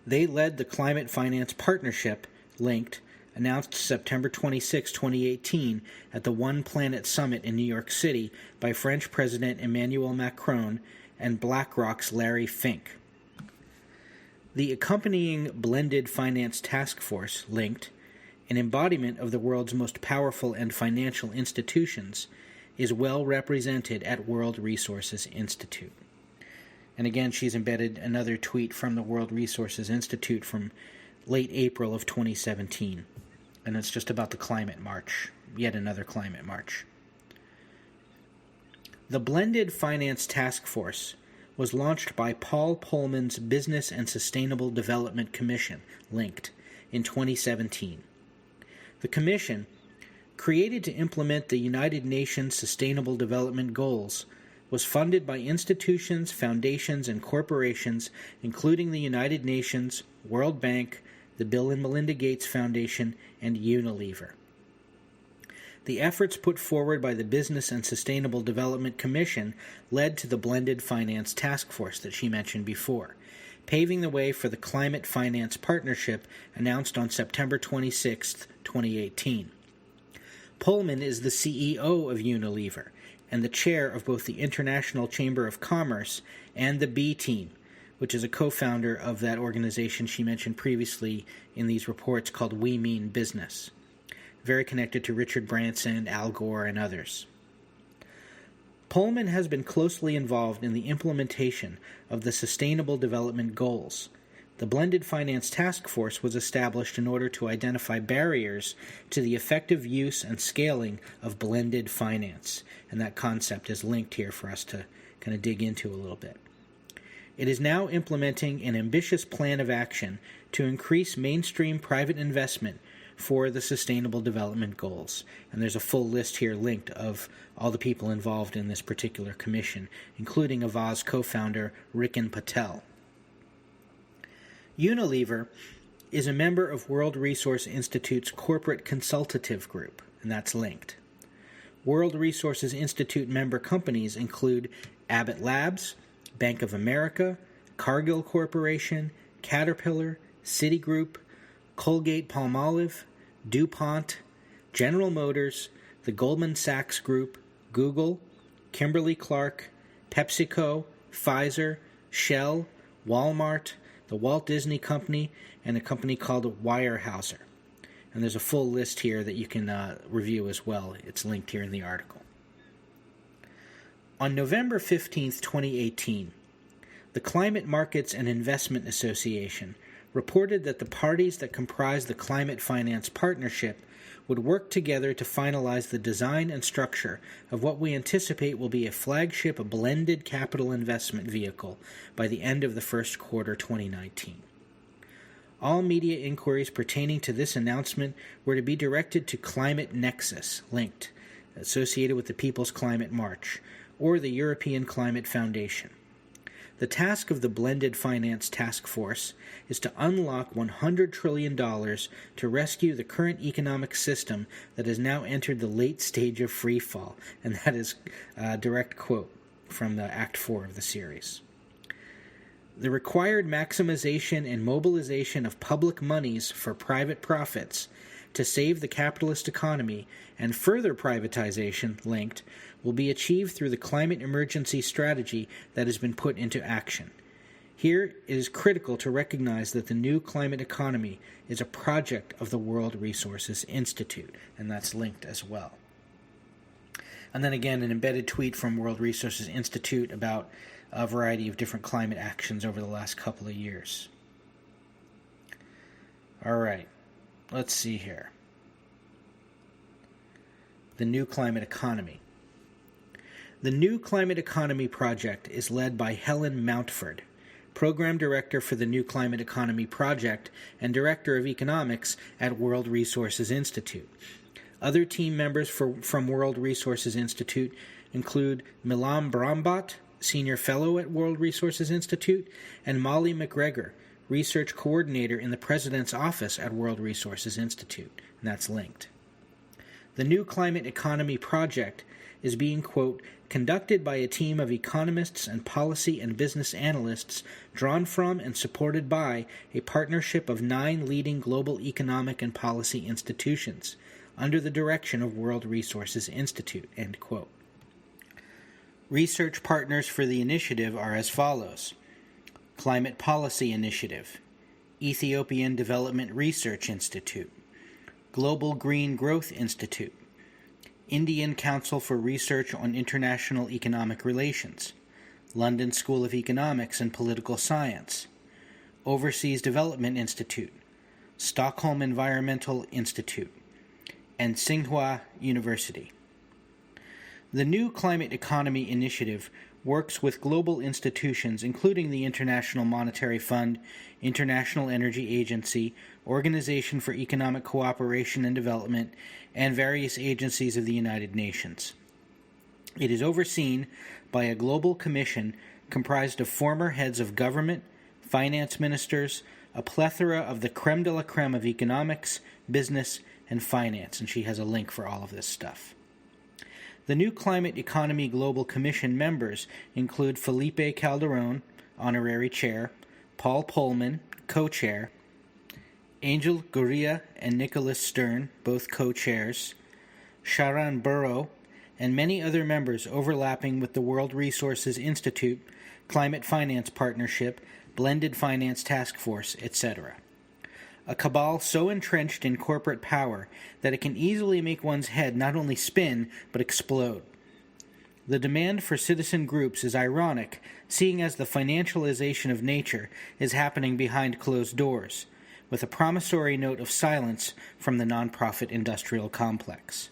They led the Climate Finance Partnership, linked, announced September 26, 2018, at the One Planet Summit in New York City by French President Emmanuel Macron and BlackRock's Larry Fink. The accompanying Blended Finance Task Force, linked, an embodiment of the world's most powerful and financial institutions, is well represented at World Resources Institute. And again, she's embedded another tweet from the World Resources Institute from late April of 2017. And it's just about the climate march, yet another climate march. The Blended Finance Task Force was launched by Paul Polman's Business and Sustainable Development Commission, linked, in 2017. The commission, created to implement the United Nations Sustainable Development Goals, was funded by institutions, foundations, and corporations, including the United Nations, World Bank, the Bill and Melinda Gates Foundation, and Unilever. The efforts put forward by the Business and Sustainable Development Commission led to the Blended Finance Task Force that she mentioned before, paving the way for the Climate Finance Partnership announced on September 26, 2018. Pullman is the CEO of Unilever and the chair of both the International Chamber of Commerce and the B Team, which is a co-founder of that organization she mentioned previously in these reports called We Mean Business. Very connected to Richard Branson, Al Gore, and others. Pullman has been closely involved in the implementation of the Sustainable Development Goals. The Blended Finance Task Force was established in order to identify barriers to the effective use and scaling of blended finance, and that concept is linked here for us to kind of dig into a little bit. It is now implementing an ambitious plan of action to increase mainstream private investment for the Sustainable Development Goals, and there's a full list here linked of all the people involved in this particular commission, including Avaz co-founder Rikin Patel. Unilever is a member of World Resource Institute's Corporate Consultative Group, and that's linked. World Resources Institute member companies include Abbott Labs, Bank of America, Cargill Corporation, Caterpillar, Citigroup, Colgate-Palmolive, DuPont, General Motors, the Goldman Sachs Group, Google, Kimberly-Clark, PepsiCo, Pfizer, Shell, Walmart, the Walt Disney Company, and a company called Weyerhaeuser. And there's a full list here that you can review as well. It's linked here in the article. On November 15th, 2018, the Climate Markets and Investment Association reported that the parties that comprise the Climate Finance Partnership would work together to finalize the design and structure of what we anticipate will be a flagship blended capital investment vehicle by the end of the first quarter 2019. All media inquiries pertaining to this announcement were to be directed to Climate Nexus, linked, associated with the People's Climate March, or the European Climate Foundation. The task of the Blended Finance Task Force is to unlock $100 trillion to rescue the current economic system that has now entered the late stage of free fall, and that is a direct quote from the Act 4 of the series. The required maximization and mobilization of public monies for private profits to save the capitalist economy and further privatization linked will be achieved through the climate emergency strategy that has been put into action. Here it is critical to recognize that the new climate economy is a project of the World Resources Institute, and that's linked as well. And then again, an embedded tweet from World Resources Institute about a variety of different climate actions over the last couple of years. All right, let's see here. The new climate economy. The New Climate Economy Project is led by Helen Mountford, Program Director for the New Climate Economy Project and Director of Economics at World Resources Institute. Other team members from World Resources Institute include Milam Brombat, Senior Fellow at World Resources Institute, and Molly McGregor, Research Coordinator in the President's Office at World Resources Institute, and that's linked. The New Climate Economy Project is being, quote, conducted by a team of economists and policy and business analysts drawn from and supported by a partnership of 9 leading global economic and policy institutions under the direction of World Resources Institute, end quote. Research partners for the initiative are as follows: Climate Policy Initiative, Ethiopian Development Research Institute, Global Green Growth Institute, Indian Council for Research on International Economic Relations, London School of Economics and Political Science, Overseas Development Institute, Stockholm Environmental Institute, and Tsinghua University. The New Climate Economy Initiative works with global institutions including the International Monetary Fund, International Energy Agency, Organization for Economic Cooperation and Development, and various agencies of the United Nations. It is overseen by a global commission comprised of former heads of government, finance ministers, a plethora of the creme de la creme of economics, business, and finance, and she has a link for all of this stuff. The New Climate Economy Global Commission members include Felipe Calderon, Honorary Chair, Paul Pullman, Co-Chair, Angel Gurria and Nicholas Stern, both co-chairs, Sharan Burrow, and many other members overlapping with the World Resources Institute, Climate Finance Partnership, Blended Finance Task Force, etc. A cabal so entrenched in corporate power that it can easily make one's head not only spin, but explode. The demand for citizen groups is ironic, seeing as the financialization of nature is happening behind closed doors, with a promissory note of silence from the nonprofit industrial complex.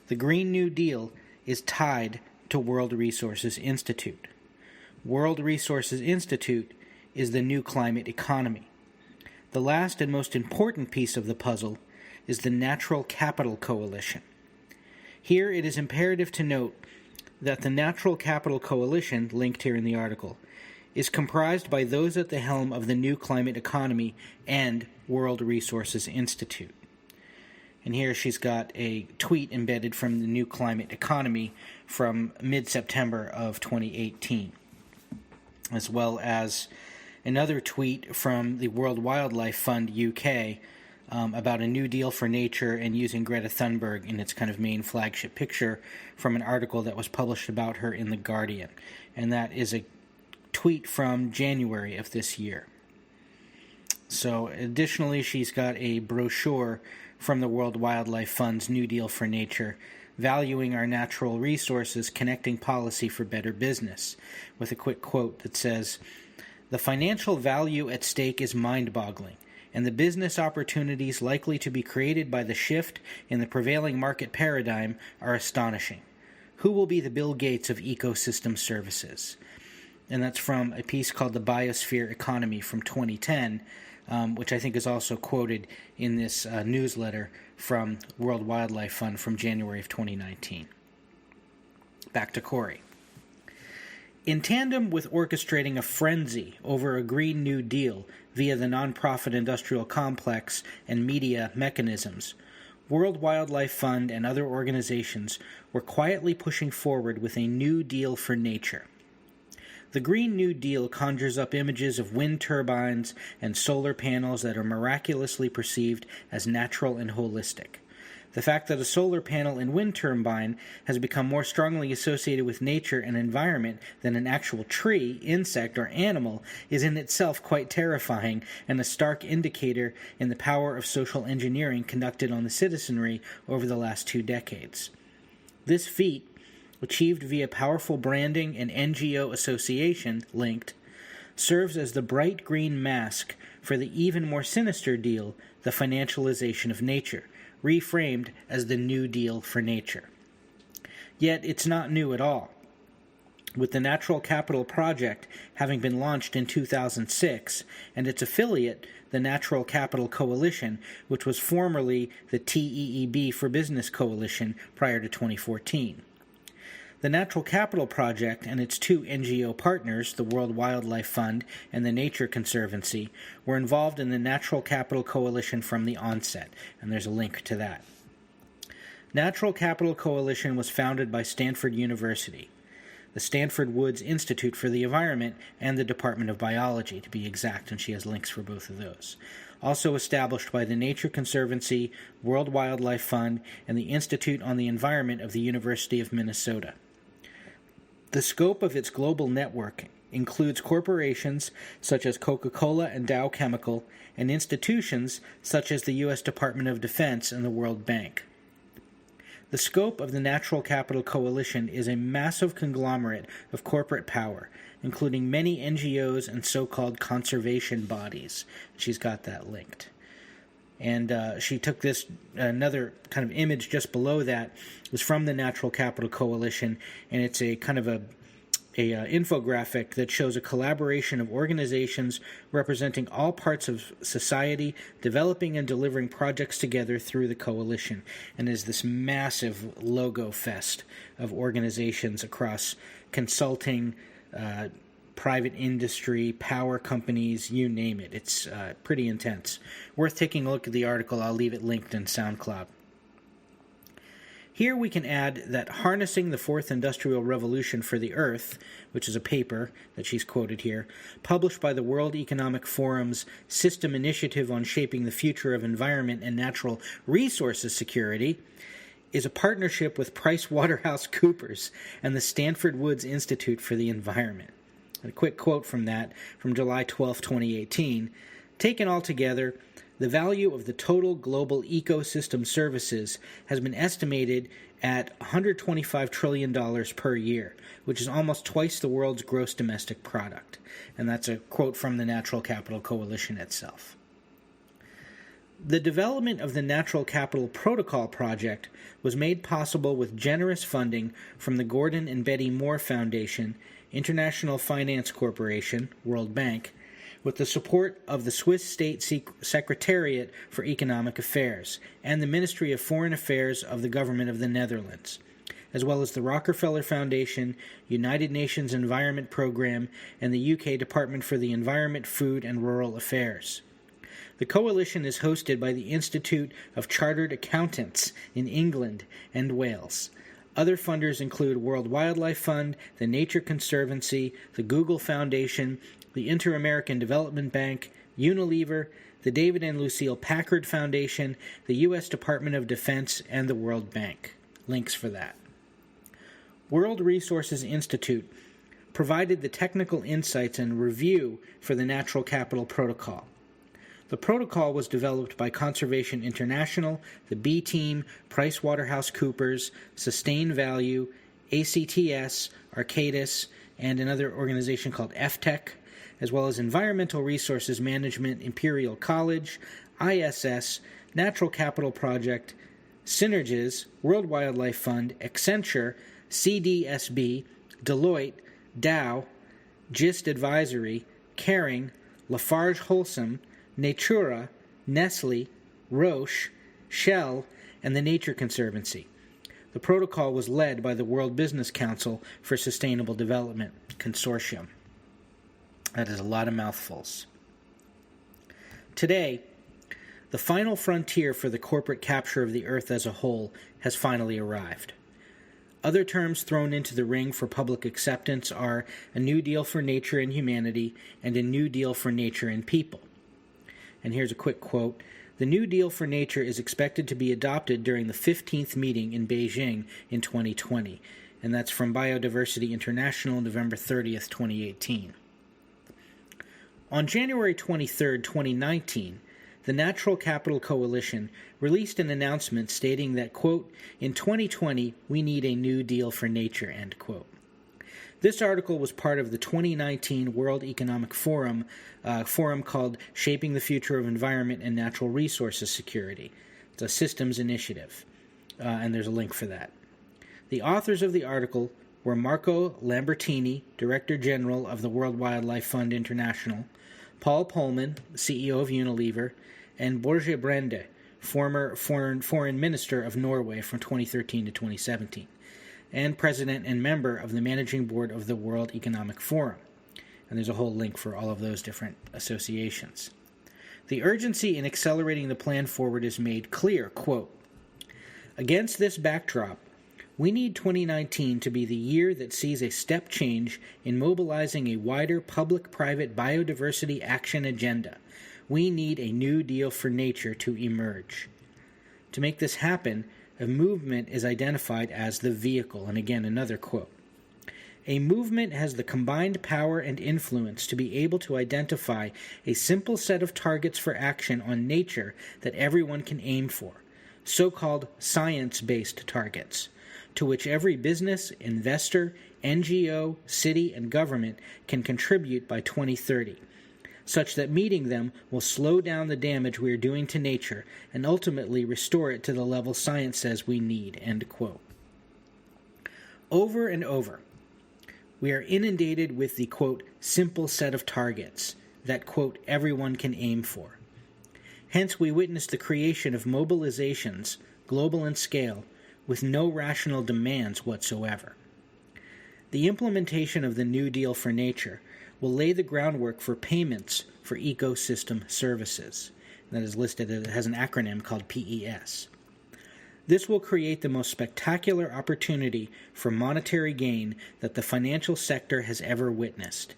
The Green New Deal is tied to World Resources Institute. World Resources Institute is the new climate economy. The last and most important piece of the puzzle is the Natural Capital Coalition. Here it is imperative to note that the Natural Capital Coalition, linked here in the article, is comprised by those at the helm of the New Climate Economy and World Resources Institute. And here she's got a tweet embedded from the New Climate Economy from mid-September of 2018, as well as another tweet from the World Wildlife Fund UK about a new deal for nature and using Greta Thunberg in its kind of main flagship picture from an article that was published about her in The Guardian. And that is a tweet from January of this year. So additionally, she's got a brochure from the World Wildlife Fund's New Deal for Nature, valuing our natural resources, connecting policy for better business, with a quick quote that says, "The financial value at stake is mind-boggling, and the business opportunities likely to be created by the shift in the prevailing market paradigm are astonishing. Who will be the Bill Gates of ecosystem services?" And that's from a piece called The Biosphere Economy from 2010, which I think is also quoted in this newsletter from World Wildlife Fund from January of 2019. Back to Cory. In tandem with orchestrating a frenzy over a Green New Deal via the nonprofit industrial complex and media mechanisms, World Wildlife Fund and other organizations were quietly pushing forward with a New Deal for Nature. The Green New Deal conjures up images of wind turbines and solar panels that are miraculously perceived as natural and holistic. The fact that a solar panel and wind turbine has become more strongly associated with nature and environment than an actual tree, insect, or animal is in itself quite terrifying and a stark indicator in the power of social engineering conducted on the citizenry over the last 2 decades. This feat, achieved via powerful branding and NGO association linked, serves as the bright green mask for the even more sinister deal, the financialization of nature, reframed as the New Deal for nature. Yet it's not new at all. With the Natural Capital Project having been launched in 2006 and its affiliate, the Natural Capital Coalition, which was formerly the TEEB for Business Coalition prior to 2014. The Natural Capital Project and its 2 NGO partners, the World Wildlife Fund and the Nature Conservancy, were involved in the Natural Capital Coalition from the onset, and there's a link to that. Natural Capital Coalition was founded by Stanford University, the Stanford Woods Institute for the Environment, and the Department of Biology, to be exact, and she has links for both of those. Also established by the Nature Conservancy, World Wildlife Fund, and the Institute on the Environment of the University of Minnesota. The scope of its global network includes corporations such as Coca-Cola and Dow Chemical, and institutions such as the U.S. Department of Defense and the World Bank. The scope of the Natural Capital Coalition is a massive conglomerate of corporate power, including many NGOs and so-called conservation bodies. She's got that linked. And she took this, another kind of image just below that was from the Natural Capital Coalition, and it's a kind of a infographic that shows a collaboration of organizations representing all parts of society, developing and delivering projects together through the coalition, and is this massive logo fest of organizations across consulting, private industry, power companies, you name it. It's pretty intense. Worth taking a look at the article. I'll leave it linked in SoundCloud. Here we can add that Harnessing the Fourth Industrial Revolution for the Earth, which is a paper that she's quoted here, published by the World Economic Forum's System Initiative on Shaping the Future of Environment and Natural Resources Security, is a partnership with PricewaterhouseCoopers and the Stanford Woods Institute for the Environment. A quick quote from that, from July 12, 2018. Taken all together, the value of the total global ecosystem services has been estimated at $125 trillion per year, which is almost twice the world's gross domestic product. And that's a quote from the Natural Capital Coalition itself. The development of the Natural Capital Protocol Project was made possible with generous funding from the Gordon and Betty Moore Foundation, International Finance Corporation, World Bank, with the support of the Swiss State Secretariat for Economic Affairs and the Ministry of Foreign Affairs of the Government of the Netherlands, as well as the Rockefeller Foundation, United Nations Environment Programme, and the UK Department for the Environment, Food and Rural Affairs. The coalition is hosted by the Institute of Chartered Accountants in England and Wales. Other funders include World Wildlife Fund, the Nature Conservancy, the Google Foundation, the Inter-American Development Bank, Unilever, the David and Lucille Packard Foundation, the U.S. Department of Defense, and the World Bank. Links for that. World Resources Institute provided the technical insights and review for the Natural Capital Protocol. The protocol was developed by Conservation International, the B-Team, PricewaterhouseCoopers, Sustain Value, ACTS, Arcadis, and another organization called FTech, as well as Environmental Resources Management, Imperial College, ISS, Natural Capital Project, Synergies, World Wildlife Fund, Accenture, CDSB, Deloitte, Dow, GIST Advisory, Caring, Lafarge Holcim, Natura, Nestle, Roche, Shell, and the Nature Conservancy. The protocol was led by the World Business Council for Sustainable Development Consortium. That is a lot of mouthfuls. Today, the final frontier for the corporate capture of the Earth as a whole has finally arrived. Other terms thrown into the ring for public acceptance are a New Deal for nature and humanity and a New Deal for nature and people. And here's a quick quote. The New Deal for nature is expected to be adopted during the 15th meeting in Beijing in 2020. And that's from Biodiversity International, November 30th, 2018. On January 23, 2019, the Natural Capital Coalition released an announcement stating that, quote, in 2020, we need a new deal for nature, end quote. This article was part of the 2019 World Economic Forum called Shaping the Future of Environment and Natural Resources Security. It's a systems initiative, and there's a link for that. The authors of the article were Marco Lambertini, Director General of the World Wildlife Fund International, Paul Polman, CEO of Unilever, and Børge Brende, former foreign minister of Norway from 2013 to 2017, and president and member of the managing board of the World Economic Forum. And there's a whole link for all of those different associations. The urgency in accelerating the plan forward is made clear, quote, against this backdrop, we need 2019 to be the year that sees a step change in mobilizing a wider public-private biodiversity action agenda. We need a new deal for nature to emerge. To make this happen, a movement is identified as the vehicle. And again, another quote. A movement has the combined power and influence to be able to identify a simple set of targets for action on nature that everyone can aim for, so-called science-based targets, to which every business, investor, NGO, city, and government can contribute by 2030, such that meeting them will slow down the damage we are doing to nature and ultimately restore it to the level science says we need, end quote. Over and over, we are inundated with the, quote, simple set of targets that, quote, everyone can aim for. Hence, we witness the creation of mobilizations, global in scale, with no rational demands whatsoever. The implementation of the New Deal for Nature will lay the groundwork for payments for ecosystem services. That is listed, it has an acronym called PES. This will create the most spectacular opportunity for monetary gain that the financial sector has ever witnessed.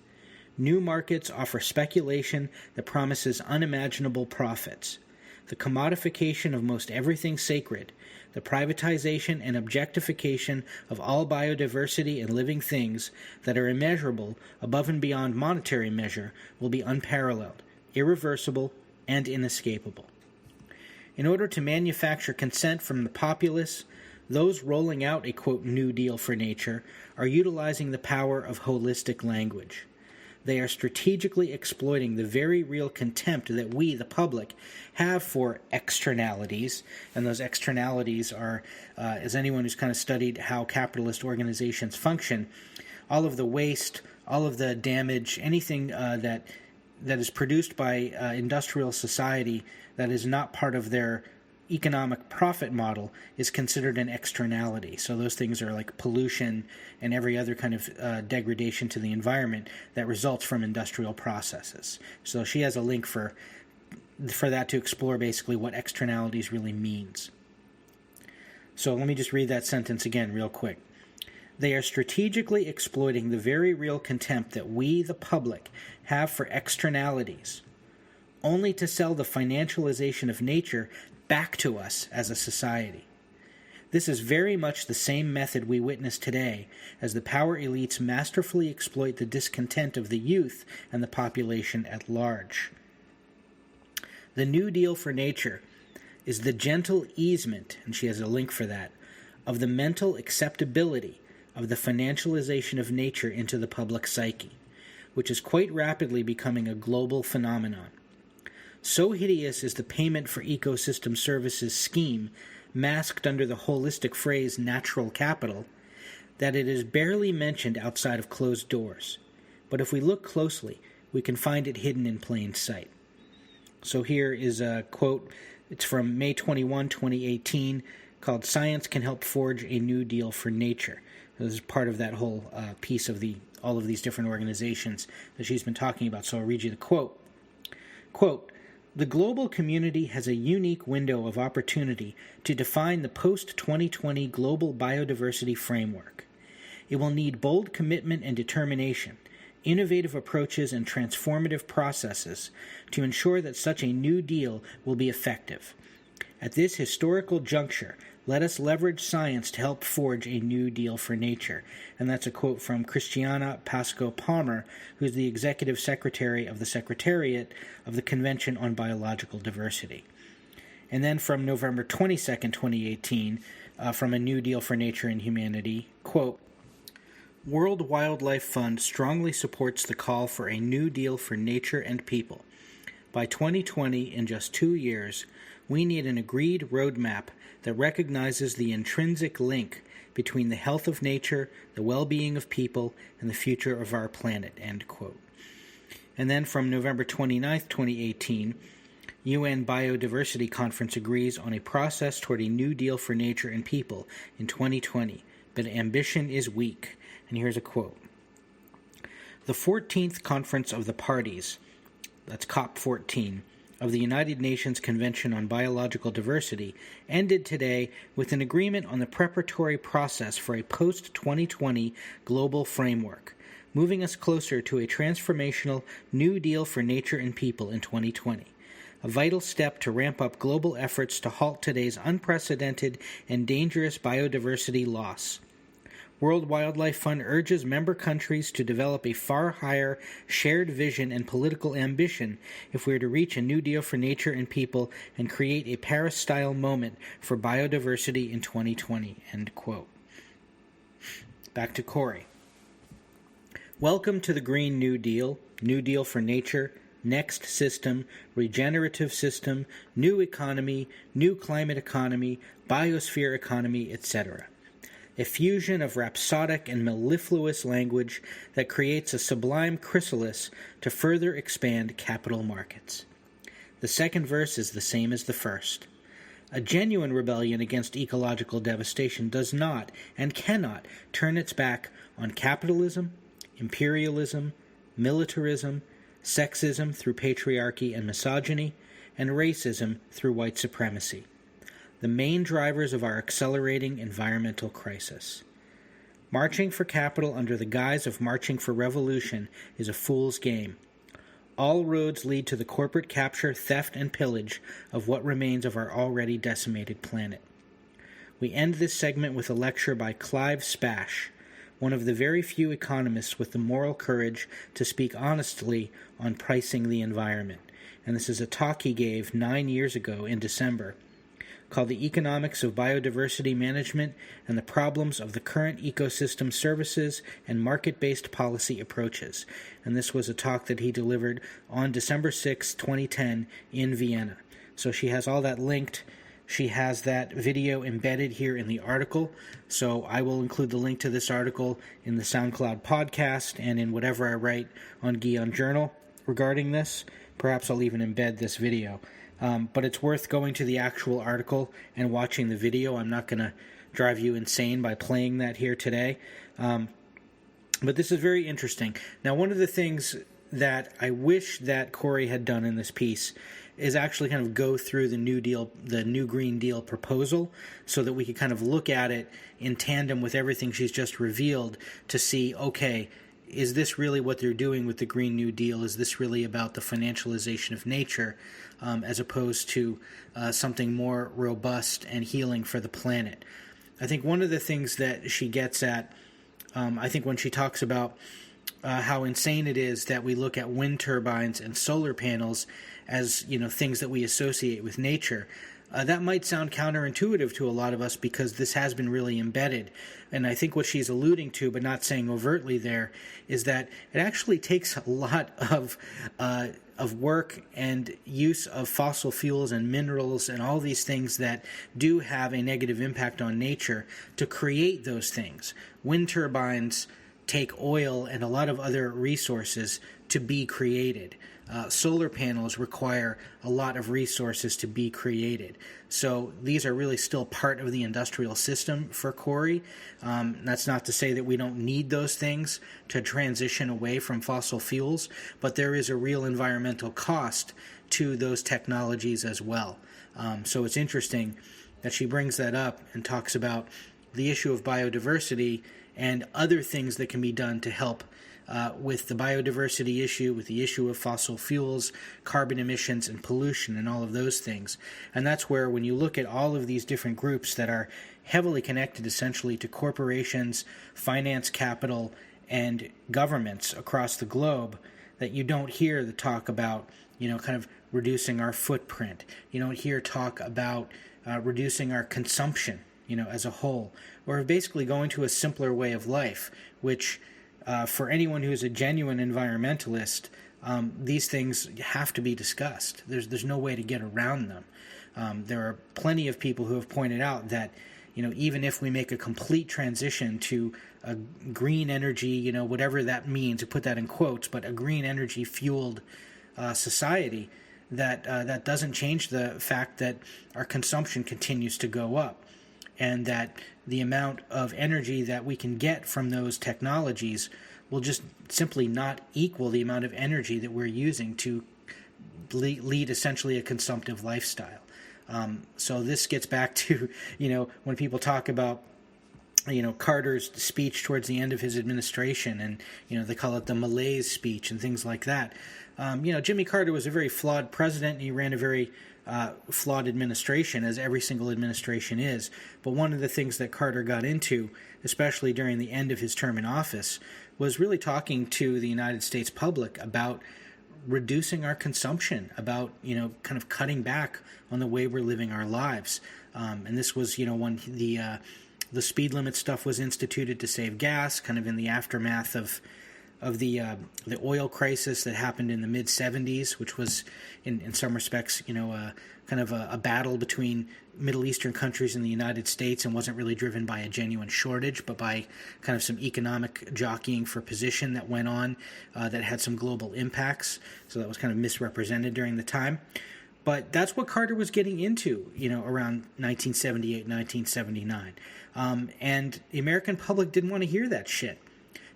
New markets offer speculation that promises unimaginable profits. The commodification of most everything sacred, the privatization and objectification of all biodiversity and living things that are immeasurable above and beyond monetary measure will be unparalleled, irreversible, and inescapable. In order to manufacture consent from the populace, those rolling out a, quote, New Deal for nature are utilizing the power of holistic language. They are strategically exploiting the very real contempt that we, the public, have for externalities. And those externalities are, as anyone who's kind of studied how capitalist organizations function, all of the waste, all of the damage, anything that is produced by industrial society that is not part of their economic profit model is considered an externality. So those things are like pollution and every other kind of degradation to the environment that results from industrial processes. So she has a link for that to explore basically what externalities really means. So let me just read that sentence again real quick. They are strategically exploiting the very real contempt that we, the public, have for externalities, only to sell the financialization of nature back to us as a society. This is very much the same method we witness today as the power elites masterfully exploit the discontent of the youth and the population at large. The New Deal for Nature is the gentle easement, and she has a link for that, of the mental acceptability of the financialization of nature into the public psyche, which is quite rapidly becoming a global phenomenon. So hideous is the payment for ecosystem services scheme, masked under the holistic phrase natural capital, that it is barely mentioned outside of closed doors. But if we look closely, we can find it hidden in plain sight. So here is a quote. It's from May 21, 2018, called Science Can Help Forge a New Deal for Nature. This is part of that whole piece of all of these different organizations that she's been talking about. So I'll read you the quote. Quote, The global community has a unique window of opportunity to define the post-2020 global biodiversity framework. It will need bold commitment and determination, innovative approaches and transformative processes to ensure that such a New Deal will be effective. At this historical juncture, let us leverage science to help forge a New Deal for nature. And that's a quote from Christiana Pascoe-Palmer, who's the Executive Secretary of the Secretariat of the Convention on Biological Diversity. And then from November 22nd, 2018, from A New Deal for Nature and Humanity, quote, World Wildlife Fund strongly supports the call for a New Deal for nature and people. By 2020, in just 2 years, we need an agreed roadmap that recognizes the intrinsic link between the health of nature, the well-being of people, and the future of our planet, end quote. And then from November 29th, 2018, UN Biodiversity Conference agrees on a process toward a New Deal for nature and people in 2020, but ambition is weak. And here's a quote. The 14th Conference of the Parties, that's COP14, of the United Nations Convention on Biological Diversity ended today with an agreement on the preparatory process for a post-2020 global framework, moving us closer to a transformational New Deal for nature and people in 2020, a vital step to ramp up global efforts to halt today's unprecedented and dangerous biodiversity loss. World Wildlife Fund urges member countries to develop a far higher shared vision and political ambition if we are to reach a New Deal for nature and people and create a Paris-style moment for biodiversity in 2020, end quote. Back to Cory. Welcome to the Green New Deal, New Deal for nature, next system, regenerative system, new economy, new climate economy, biosphere economy, etc. A fusion of rhapsodic and mellifluous language that creates a sublime chrysalis to further expand capital markets. The second verse is the same as the first. A genuine rebellion against ecological devastation does not and cannot turn its back on capitalism, imperialism, militarism, sexism through patriarchy and misogyny, and racism through white supremacy, the main drivers of our accelerating environmental crisis. Marching for capital under the guise of marching for revolution is a fool's game. All roads lead to the corporate capture, theft, and pillage of what remains of our already decimated planet. We end this segment with a lecture by Clive Spash, one of the very few economists with the moral courage to speak honestly on pricing the environment. And this is a talk he gave 9 years ago in December, called The Economics of Biodiversity Management and the Problems of the Current Ecosystem Services and Market-Based Policy Approaches. And this was a talk that he delivered on December 6, 2010 in Vienna. So she has all that linked. She has that video embedded here in the article. So I will include the link to this article in the SoundCloud podcast and in whatever I write on Guion Journal regarding this. Perhaps I'll even embed this video. But it's worth going to the actual article and watching the video. I'm not going to drive you insane by playing that here today. But this is very interesting. Now, one of the things that I wish that Cory had done in this piece is actually kind of go through the New Deal, the New Green Deal proposal, so that we could kind of look at it in tandem with everything she's just revealed to see, okay, is this really what they're doing with the Green New Deal? Is this really about the financialization of nature as opposed to something more robust and healing for the planet? I think one of the things that she gets at, I think when she talks about how insane it is that we look at wind turbines and solar panels as, you know, things that we associate with nature, that might sound counterintuitive to a lot of us because this has been really embedded. And I think what she's alluding to, but not saying overtly there, is that it actually takes a lot of work and use of fossil fuels and minerals and all these things that do have a negative impact on nature to create those things. Wind turbines take oil and a lot of other resources to be created. Solar panels require a lot of resources to be created. So these are really still part of the industrial system for Cory. That's not to say that we don't need those things to transition away from fossil fuels, but there is a real environmental cost to those technologies as well. So it's interesting that she brings that up and talks about the issue of biodiversity and other things that can be done to help with the biodiversity issue, with the issue of fossil fuels, carbon emissions, and pollution, and all of those things. And that's where, when you look at all of these different groups that are heavily connected essentially to corporations, finance capital, and governments across the globe, that you don't hear the talk about, kind of reducing our footprint. You don't hear talk about reducing our consumption, as a whole, or basically going to a simpler way of life, which for anyone who's a genuine environmentalist, these things have to be discussed. There's no way to get around them. There are plenty of people who have pointed out that, even if we make a complete transition to a green energy, whatever that means, to put that in quotes, but a green energy fueled society, that doesn't change the fact that our consumption continues to go up, and that the amount of energy that we can get from those technologies will just simply not equal the amount of energy that we're using to lead essentially a consumptive lifestyle. So this gets back to, when people talk about, Carter's speech towards the end of his administration, and, they call it the malaise speech and things like that. Jimmy Carter was a very flawed president, and he ran a very flawed administration, as every single administration is. But one of the things that Carter got into, especially during the end of his term in office, was really talking to the United States public about reducing our consumption, about, kind of cutting back on the way we're living our lives. And this was, when the speed limit stuff was instituted to save gas, kind of in the aftermath of the oil crisis that happened in the mid-'70s, which was, in some respects, kind of a battle between Middle Eastern countries and the United States, and wasn't really driven by a genuine shortage, but by kind of some economic jockeying for position that went on that had some global impacts. So that was kind of misrepresented during the time. But that's what Carter was getting into, around 1978, 1979. And the American public didn't want to hear that shit.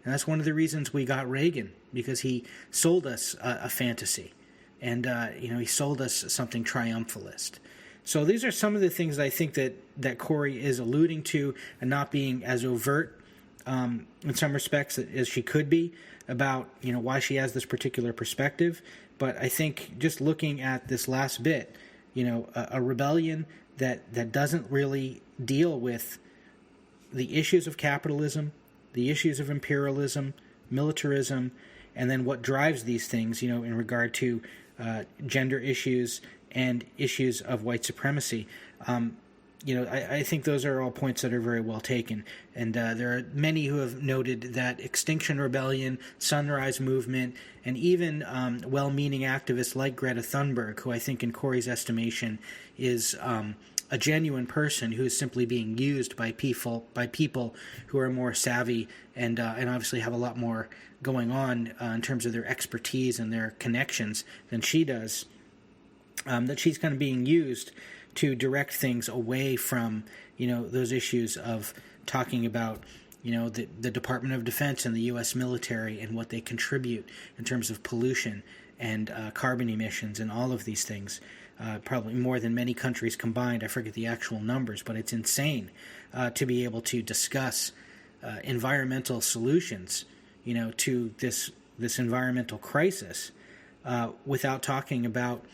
And that's one of the reasons we got Reagan, because he sold us a fantasy. And, he sold us something triumphalist. So these are some of the things I think that Cory is alluding to, and not being as overt in some respects as she could be about, why she has this particular perspective. But I think just looking at this last bit, a rebellion that doesn't really deal with the issues of capitalism, the issues of imperialism, militarism, and then what drives these things, in regard to gender issues and issues of white supremacy. I think those are all points that are very well taken. And there are many who have noted that Extinction Rebellion, Sunrise Movement, and even well-meaning activists like Greta Thunberg, who I think in Cory's estimation is a genuine person who is simply being used by people who are more savvy and obviously have a lot more going on in terms of their expertise and their connections than she does, that she's kind of being used to direct things away from, those issues of talking about, the Department of Defense and the U.S. military and what they contribute in terms of pollution and carbon emissions and all of these things. Probably more than many countries combined. I forget the actual numbers, but it's insane to be able to discuss environmental solutions, to this environmental crisis without talking about,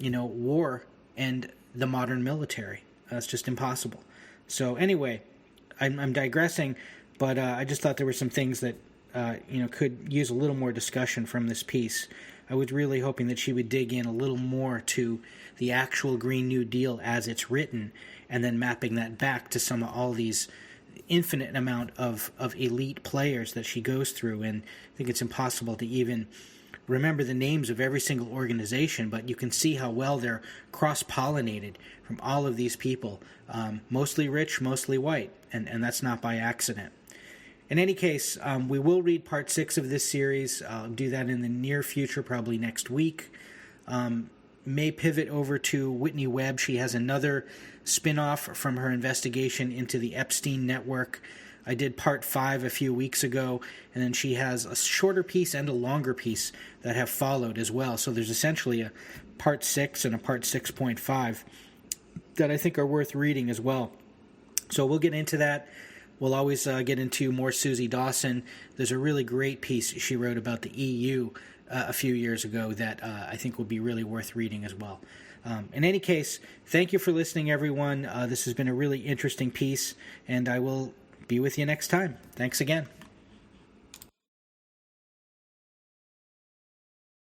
war and the modern military. It's just impossible. So anyway, I'm digressing, but I just thought there were some things that could use a little more discussion from this piece. I was really hoping that she would dig in a little more to the actual Green New Deal as it's written, and then mapping that back to some of all these infinite amount of elite players that she goes through. And I think it's impossible to even remember the names of every single organization, but you can see how well they're cross-pollinated from all of these people, mostly rich, mostly white, and that's not by accident. In any case, we will read part 6 of this series. I'll do that in the near future, probably next week. May pivot over to Whitney Webb. She has another spin-off from her investigation into the Epstein network I did part 5 a few weeks ago, and then she has a shorter piece and a longer piece that have followed as well. So there's essentially a part 6 and a part 6.5 that I think are worth reading as well. So we'll get into that. We'll always get into more Susie Dawson. There's a really great piece she wrote about the EU a few years ago that I think will be really worth reading as well. In any case, thank you for listening, everyone. This has been a really interesting piece, and I will be with you next time. Thanks again.